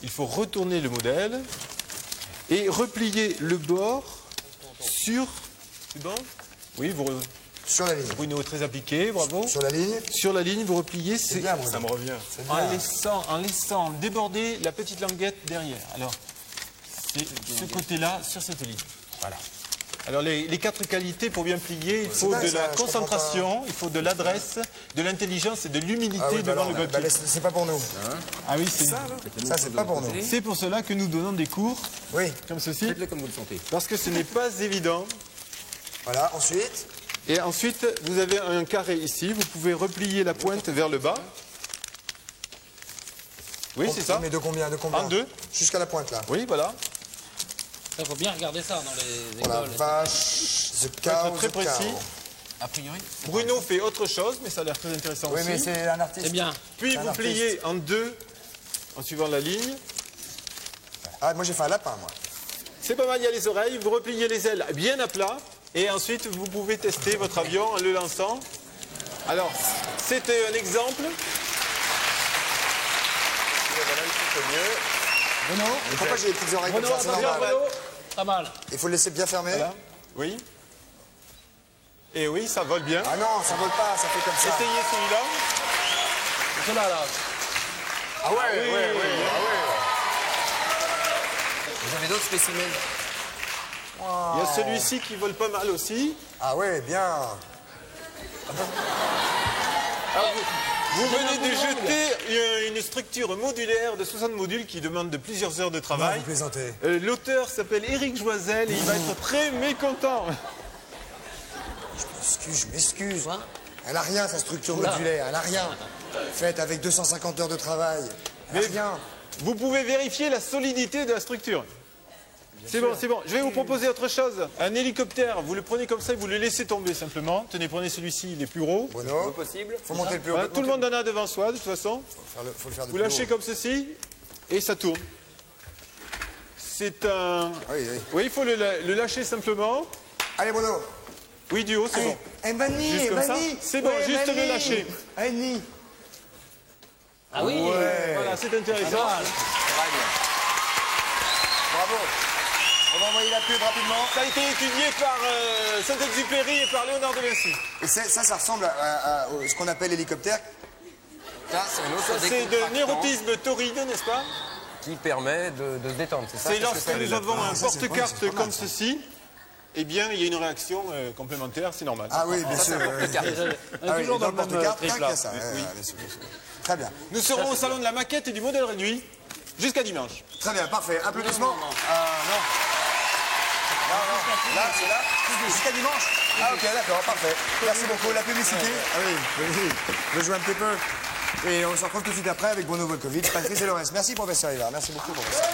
il faut retourner le modèle et replier le bord sur... C'est bon? Oui, Sur la ligne. Bruno, très appliqué, bravo. Sur la ligne. Sur la ligne, vous repliez. C'est bien, Bruno. Ça me revient. C'est bien. En laissant déborder la petite languette derrière. Alors, c'est ce côté-là, sur cette ligne. Voilà. Alors, les 4 qualités pour bien plier, il faut dingue, de ça, la je concentration, il faut de l'adresse, de l'intelligence et de l'humilité Ah oui, bah devant non, le bah papier. c'est pas pour nous. Ah oui, c'est Ça, c'est pas pour nous. C'est pour cela que nous donnons des cours Oui. comme ceci. Faites-le comme vous le sentez. Parce que ce n'est pas évident. Voilà, ensuite. Et ensuite, vous avez un carré ici. Vous pouvez replier la pointe vers le bas. Oui, c'est ça. Mais de combien? En 2. Jusqu'à la pointe, là. Oui, voilà. Il faut bien regarder ça dans les Oh la écoles. vache. The Faut cow, être très the cow. précis. A priori. Bruno fait autre chose, mais ça a l'air très intéressant Oui, aussi. mais c'est un artiste. C'est bien. Puis un vous artiste. pliez en 2 en suivant la ligne. Ah, moi j'ai fait un lapin, moi. C'est pas mal, il y a les oreilles. Vous repliez les ailes bien à plat. Et ensuite, vous pouvez tester votre avion en le lançant. Alors, c'était un exemple. Voilà un petit peu mieux. Bruno, pourquoi j'ai les petites oreilles comme Bruno, ça? C'est attention, normal. Bruno. Pas mal. Il faut le laisser bien fermé. Voilà. Oui. Et oui, ça vole bien. Ah non, ça vole pas, ça fait comme ça. Essayez celui-là. Cela là. Ah ouais, ouais. Vous avez d'autres spécimens? Il y a celui-ci qui vole pas mal aussi. Ah ouais, bien. Vous venez de jeter une structure modulaire de 60 modules qui demande de plusieurs heures de Non, travail. vous plaisantez. L'auteur s'appelle Éric Joisel et il va être très mécontent. Je m'excuse. Elle a rien, sa structure modulaire, elle a rien. Faite avec 250 heures de travail. Elle a Mais rien. vous pouvez vérifier la solidité de la structure. C'est bon, c'est bon. Je vais vous proposer autre chose. Un hélicoptère, vous le prenez comme ça et vous le laissez tomber simplement. Tenez, prenez celui-ci, il est plus gros. Bruno, Possible. faut monter le plus haut. Voilà, tout le monde en a devant soi, de toute façon. Faut le faire de Vous plus lâchez haut. comme ceci et ça tourne. C'est un... Oui, oui. Oui, il faut le lâcher simplement. Allez, Bruno. Oui, du haut, c'est bon. Vanny, Juste comme ça. C'est bon, juste le lâcher. Annie. Ah oui. Voilà, c'est intéressant. Bravo. On va envoyer la pub rapidement. Ça a été étudié par Saint-Exupéry et par Léonard de Vinci. Et ça ressemble à ce qu'on appelle l'hélicoptère. Ça, c'est un autre Ça, c'est de décontractant nérotisme torride, n'est-ce pas? qui permet de se détendre, c'est ça? C'est Qu'est-ce que lorsque c'est? nous avons un ça, c'est porte-carte pas mal, comme ça. ceci, eh bien, il y a une réaction complémentaire, c'est normal. Ah oui, bien sûr. On est toujours dans le même porte-carte, trip tac, là. il y a ça. Bien sûr. Très bien. Nous serons au salon de la maquette et du modèle réduit jusqu'à dimanche. Très bien, parfait. Applaudissements. Non. Là, c'est là. Jusqu'à dimanche. Ah ok, d'accord, parfait. Merci beaucoup. La publicité. Ah oui, je joue un petit peu. Et on se retrouve tout de suite après avec Bruno Volkovitch, Patrice et Lorenz. Merci, professeur Ivar. Merci beaucoup, professeur.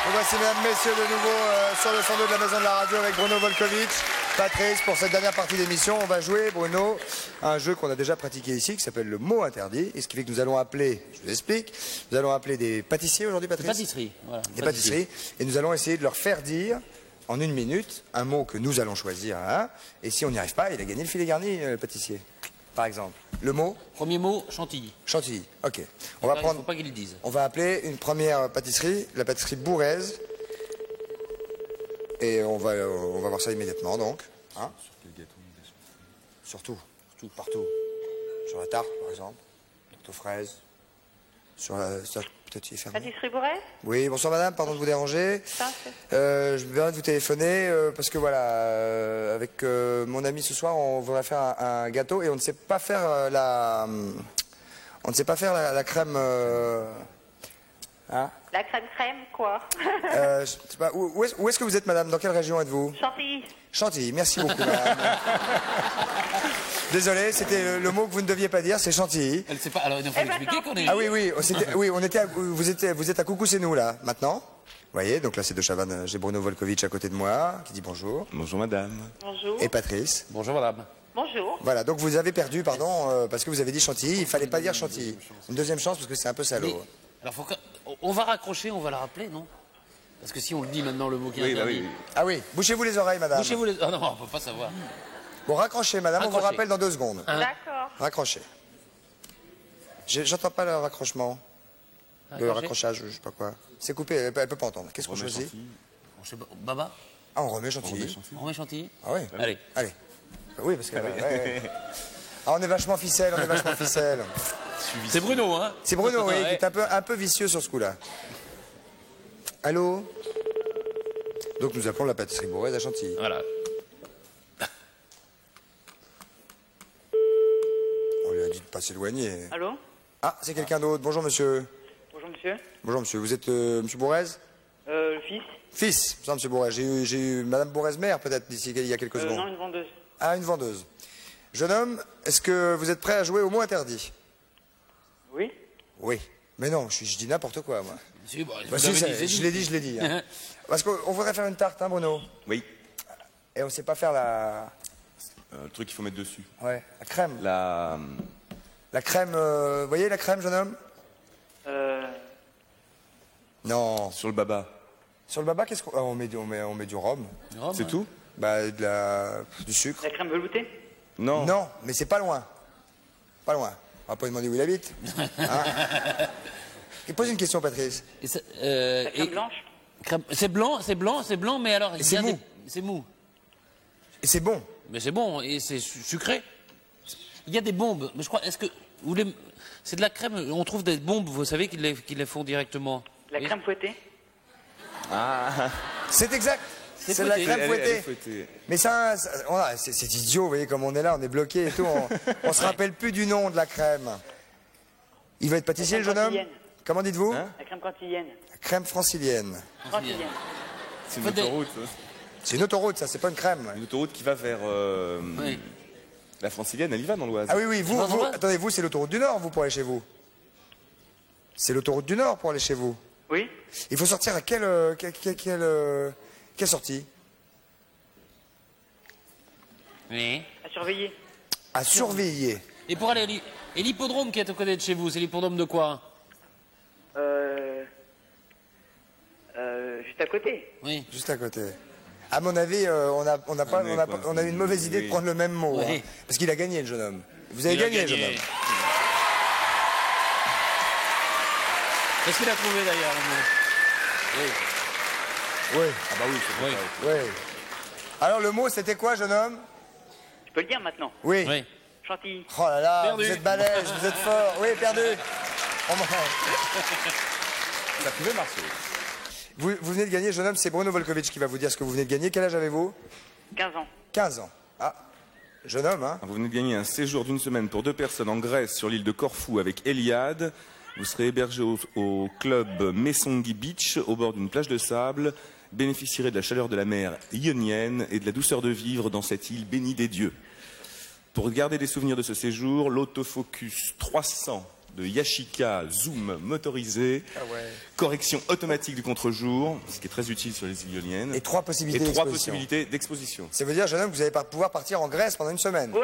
Nous voici, mesdames, messieurs, de nouveau sur le 102 de la Maison de la Radio avec Bruno Volkovitch, Patrice. Pour cette dernière partie d'émission, on va jouer, Bruno, à un jeu qu'on a déjà pratiqué ici, qui s'appelle le mot interdit. Et ce qui fait que nous allons appeler, je vous explique, nous allons appeler des pâtissiers aujourd'hui, Patrice. Pâtisserie. Voilà. Des pâtisseries. Et nous allons essayer de leur faire dire, en 1 minute, un mot que nous allons choisir. Hein, et si on n'y arrive pas, il a gagné le filet garni, le pâtissier. Par exemple. Le mot Premier mot, chantilly. Chantilly. Ok. Il ne faut pas qu'ils le disent. On va appeler une première pâtisserie, la pâtisserie Bourraise. Et on va voir ça immédiatement, donc. Hein? Surtout. Partout. Sur la tarte, par exemple. Tarte aux fraises. Sur la... Peut-être il est fermé. Pâtisserie Bourret? Oui, bonsoir madame, pardon de vous déranger. Ça, Je me permets de vous téléphoner parce que voilà, avec mon ami ce soir, on voudrait faire un gâteau et on ne sait pas faire on ne sait pas faire la crème. Hein? La crème, quoi? Je sais pas, où est-ce que vous êtes madame? Dans quelle région êtes-vous? Chantilly. Chantilly, merci beaucoup madame. Désolé, c'était le mot que vous ne deviez pas dire, c'est Chantilly. Elle sait pas. Alors il faut expliquer qu'on est. Ah oui, vous êtes à Coucou, c'est nous là, maintenant. Vous voyez, donc là c'est de Chavannes, j'ai Bruno Volkovitch à côté de moi, qui dit bonjour. Bonjour madame. Bonjour. Et Patrice. Bonjour madame. Bonjour. Voilà, donc vous avez perdu, pardon, parce que vous avez dit Chantilly, il fallait pas dire Chantilly. Une deuxième chance parce que c'est un peu salaud. Mais, alors on va raccrocher, on va la rappeler, non? Parce que si on le dit maintenant le mot qui est interdit. Ah oui, bouchez-vous les oreilles madame. Bouchez-vous les. Ah non, on peut pas savoir. Bon, raccrochez madame, on vous rappelle dans 2 secondes. D'accord. Raccrochez. J'entends pas le raccrochement. Le raccrochage, je sais pas quoi. C'est coupé, elle peut pas entendre. Qu'est-ce qu'on choisit? Je sais pas, Baba? Ah, on remet Chantilly. On remet Chantilly? Ah ouais. Allez. Allez. Oui, parce que... Ah, on est vachement ficelle, on est vachement ficelle. C'est Bruno, hein? C'est Bruno, oui, Ouais. qui est un peu vicieux sur ce coup-là. Allô? Donc nous appelons la pâtisserie Bourrez à Chantilly. Voilà. On lui a dit de pas s'éloigner. Allô? Ah, c'est quelqu'un d'autre. Bonjour, monsieur. Bonjour, monsieur. Bonjour, monsieur. Vous êtes monsieur Bourrez? Le fils? Fils, ça, monsieur Bourrez. J'ai eu madame Bourrez mère, peut-être, d'ici il y a quelques secondes. Non, une vendeuse. Ah, une vendeuse. Jeune homme, est-ce que vous êtes prêt à jouer au mot interdit? Oui. Oui. Mais non, je dis n'importe quoi, moi. Si, bah, Bah, si, je l'ai dit. Hein. Parce qu'on voudrait faire une tarte, hein, Bruno? Oui. Et on sait pas faire la... Le truc qu'il faut mettre dessus. Ouais, la crème. La crème, vous voyez la crème, jeune homme? Non. Sur le baba. Sur le baba, qu'est-ce qu'on... Ah, on met du rhum. C'est tout? Bah, du sucre. La crème veloutée? Non. Non, mais c'est pas loin. Pas loin. On va pas lui demander où il habite. Hein? Et pose une question, Patrice. La crème blanche? C'est blanc, mais alors... Et c'est mou. C'est mou. Et c'est bon. Mais c'est bon, et c'est sucré. Il y a des bombes, mais je crois, est-ce que... C'est de la crème, on trouve des bombes, vous savez, qu'ils les font directement. La crème fouettée? Ah. C'est exact. C'est de la crème fouettée. Mais ça, c'est idiot, vous voyez, comme on est là, on est bloqué et tout. On se rappelle plus du nom de la crème. Il va être pâtissier, le jeune homme? Comment dites-vous? La crème cantillenne. La crème francilienne. Francilienne. C'est une autoroute. C'est une autoroute, ça, c'est pas une crème. Une autoroute qui va vers la francilienne, elle y va dans l'Oise. Ah oui, oui, vous attendez, vous, c'est l'autoroute du Nord, vous, pour aller chez vous? C'est l'autoroute du Nord pour aller chez vous? Oui. Il faut sortir à quelle sortie? Oui. À surveiller. À surveiller. Et pour aller et l'hippodrome qui est à côté de chez vous, c'est l'hippodrome de quoi? Juste à côté. Oui. Juste à côté. À mon avis, on a eu une mauvaise idée de prendre le même mot. Oui. Hein, parce qu'il a gagné, le jeune homme. Vous avez gagné, jeune homme. Qu'est-ce qu'il a trouvé d'ailleurs, le mot? Oui. Ah bah oui, c'est vrai. Oui. Alors, le mot, c'était quoi, jeune homme? Je peux le dire maintenant? Oui. Chantilly. Oh là là, Perdu. vous êtes balèze, vous êtes fort. Oui, perdu. Ça pouvait marcher. Vous venez de gagner, jeune homme, c'est Bruno Volkovitch qui va vous dire ce que vous venez de gagner. Quel âge avez-vous? 15 ans. 15 ans. Ah, jeune homme, hein? Vous venez de gagner un séjour d'une semaine pour 2 personnes en Grèce sur l'île de Corfou avec Eliade. Vous serez hébergé au club Mesongi Beach, au bord d'une plage de sable. Bénéficierez de la chaleur de la mer ionienne et de la douceur de vivre dans cette île bénie des dieux. Pour garder des souvenirs de ce séjour, l'autofocus 300 de Yashica Zoom motorisé, correction automatique du contre-jour, ce qui est très utile sur les îles ioniennes. Et 3 possibilités d'exposition. Ça veut dire, jeune homme, que vous allez pouvoir partir en Grèce pendant une semaine. Ouais.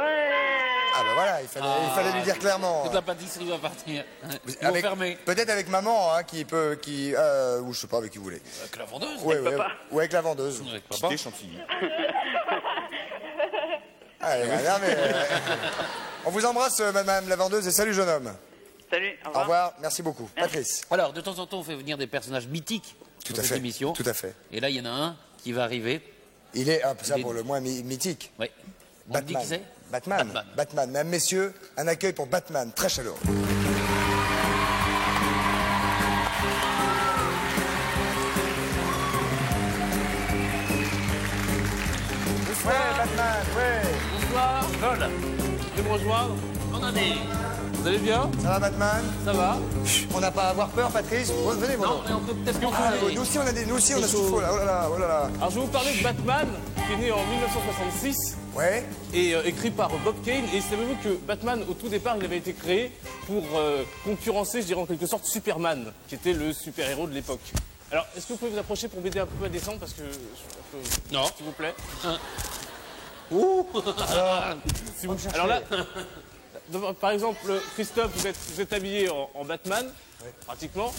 Ah ben voilà, il fallait lui dire clairement. Toute la pâtisserie va partir. Ils vont Avec- fermer. Peut-être avec maman, hein, ou je sais pas avec qui vous voulez. Avec la vendeuse. Ouais, ou avec la vendeuse. Avec papa. Quitter Chantilly. Allez, non, mais, on vous embrasse, madame la vendeuse, et salut, jeune homme. Salut. Au revoir, merci beaucoup. Patrice. Alors, de temps en temps, on fait venir des personnages mythiques Tout dans à cette fait. émission. Tout à fait. Et là, il y en a un qui va arriver. Il est, ça Il est- pour le moins mythique. Oui. On dit Batman. qui c'est? Batman. Batman. Batman. Mesdames, messieurs, un accueil pour Batman, très chaleureux. Ouais, Batman, ouais. Bonsoir. Paul. Je vais me rejoindre. En année. Vous allez bien? Ça va, Batman? Ça va. On n'a pas à avoir peur, Patrice. Venez, Non, mais on peut peut-être contrôler. nous aussi, on a ce qu'il faut, là. Oh là là, oh là là. Alors, je vais vous parler de Batman, qui est né en 1966 Ouais. et écrit par Bob Kane. Et savez-vous que Batman, au tout départ, il avait été créé pour concurrencer, je dirais en quelque sorte, Superman, qui était le super-héros de l'époque. Alors, est-ce que vous pouvez vous approcher pour m'aider un peu à descendre parce que Non. s'il vous plaît. Ouh. Alors là, par exemple, Christophe, vous êtes habillé en Batman, pratiquement.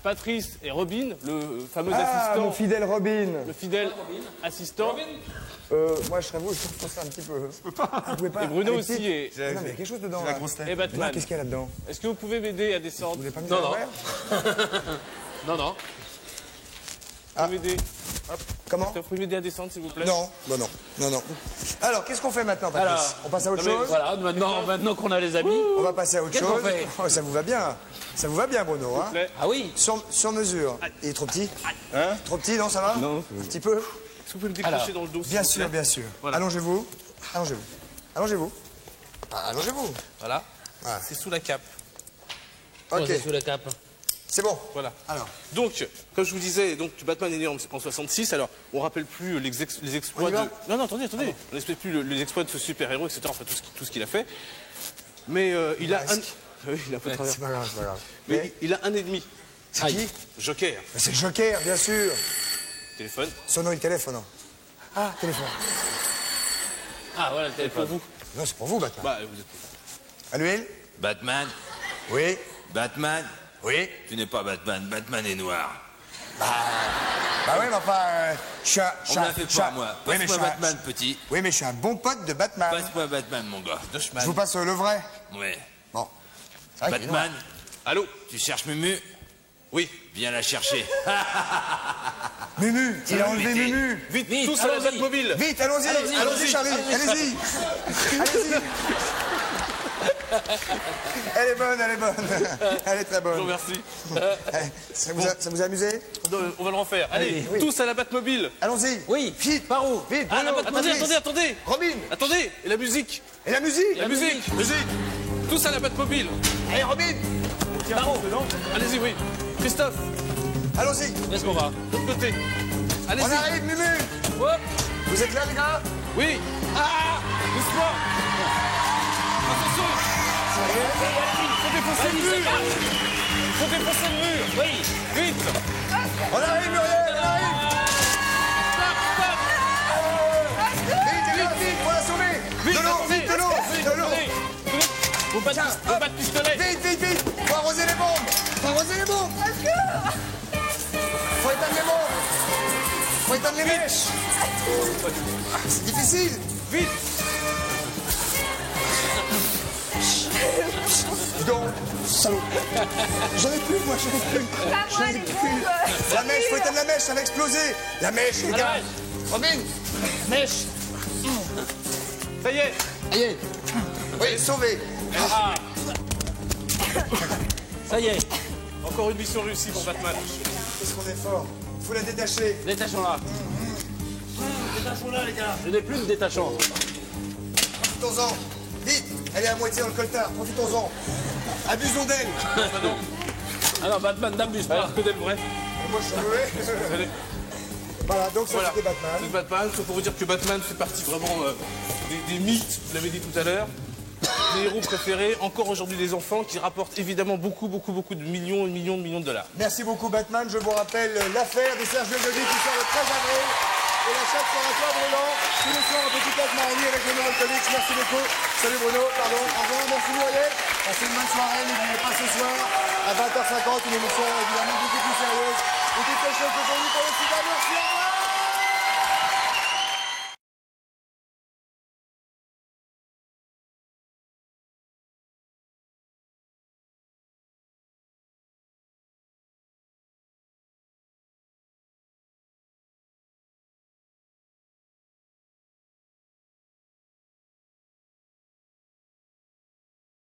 Patrice et Robin, le fameux assistant. mon fidèle Robin. Le fidèle assistant. Moi, je serais vous, je pense un petit peu. Vous pouvez pas. Et Bruno Avec aussi est. Non, mais il y a quelque chose dedans. Là. Et Batman. Qu'est-ce qu'il y a là-dedans? Est-ce que vous pouvez m'aider à descendre? Vous n'avez pas mis Non, à non. l'envers? Non, non. Vous pouvez m'aider. Comment? Vous pouvez m'aider à descendre, s'il vous plaît? Non, non. Alors, qu'est-ce qu'on fait maintenant, Patrice? Alors, on passe à autre non, mais chose? Voilà, maintenant qu'on a les amis. On va passer à autre Qu'est-ce qu'on chose. fait? Oh, ça vous va bien. Ça vous va bien, Bruno, hein? Ah oui? Sur mesure. Il est trop petit? Hein? Trop petit, non, ça va? Non. Un petit peu? Est-ce que vous pouvez me décrocher dans le dos? Bien sûr, bien sûr. Voilà. Allongez-vous. Allongez-vous. Allongez-vous. Allongez-vous. Voilà. Voilà. C'est sous la cape. Ok. C'est sous la cape. C'est bon. Voilà. Alors. Donc, comme je vous disais, donc Batman est né en 66. Alors, on rappelle plus les exploits On y va de. Non, attendez. On n'explique plus les exploits de ce super-héros, etc. Enfin, tout ce qu'il a fait. Mais il a un. Oui, il a un peu de travers. C'est pas grave, c'est pas grave. Mais il a un ennemi. C'est qui? Joker. C'est Joker, bien sûr. Téléphone. Son nom et le téléphone. Non. Ah, téléphone. Ah, voilà le téléphone. Pour vous. Non, c'est pour vous, Batman. Bah, vous êtes. À l'huile? Batman, Oui. Batman, Oui. tu n'es pas Batman, Batman est noir. Bah oui, mais enfin, je suis un... On me l'a fait pas, moi. Oui, mais je Passe-moi suis un- Batman, petit. Oui, mais je suis un bon pote de Batman. Passe-moi Batman, mon gars. Je vous passe le vrai. Ouais. Bon. C'est vrai qu'il est noir. Batman, Allô? tu cherches Mumu? Oui. Viens la chercher. Mumu, il a enlevé Mettez. Mumu. Vite, tous à la Batmobile. Vite, allons-y, allons-y, Charlie, allez-y. Allez-y. Elle est bonne, elle est bonne. Elle est très Je vous bonne. remercie. Ça vous a amusé? On va le refaire. Allez, oui. tous à la Batmobile. Allons-y. Oui. Vite. Par où? Vite, Ah, Bruno, Patrice. attendez. Robin. Attendez. Et la musique. Et la musique? La musique. Tous à la Batmobile. Allez, Robin. Par où? Allez-y, oui. Christophe, Allons-y. Où est-ce qu'on va? de l'autre côté. Allez-y. On arrive, Mumu. Hop. Vous êtes là, les gars? Oui. Ah, doucement. Attention. Faut défoncer le mur. Faut défoncer le mur. Oui. Vite. On arrive, Muriel, on arrive. Vite, vite, vite, faut la sauver. Vite, De l'eau, vite, de l'eau. Vous battez pistolet. Vite. Faut arroser les bombes. Faut éteindre les bombes. Faut éteindre les mèches. C'est difficile. Vite. Dis donc, salaud. J'en ai plus, moi, j'en ai plus. J'en ai plus. La mèche, faut éteindre la mèche, ça va exploser. La mèche, les gars. Robin, mèche. Ça y est. Oui, sauvé. Ça y est. Encore une mission réussie pour Batman. Qu'est-ce qu'on est fort. Faut la détacher. Détachons-la. Détachons-la, les gars. Je n'ai plus de détachant. Profitons-en. Vite, elle est à moitié dans le coltard. Profitons-en. Abusons d'elle. Ah non, Batman n'abuse pas. Alors que d'être vrai. Moi, je suis mauvais. Voilà, donc ça Voilà. c'était Batman. C'est Batman. C'est pour vous dire que Batman fait partie vraiment des mythes, vous l'avez dit tout à l'heure. Des héros préférés, encore aujourd'hui des enfants, qui rapportent évidemment beaucoup de millions de dollars. Merci beaucoup Batman. Je vous rappelle l'affaire de Sergio Gobi qui sort le 13 avril. Et la chatte sera toi brûlant. Tous les soirs un petit lac marinier avec le Noël Comics. Merci beaucoup. Salut Bruno, pardon. Au revoir, merci Muriel. Passez une bonne soirée. N'oubliez pas ce soir à 20h50 une émission évidemment beaucoup plus sérieuse. Et tout est chaud aujourd'hui pour le sida. Merci, au revoir.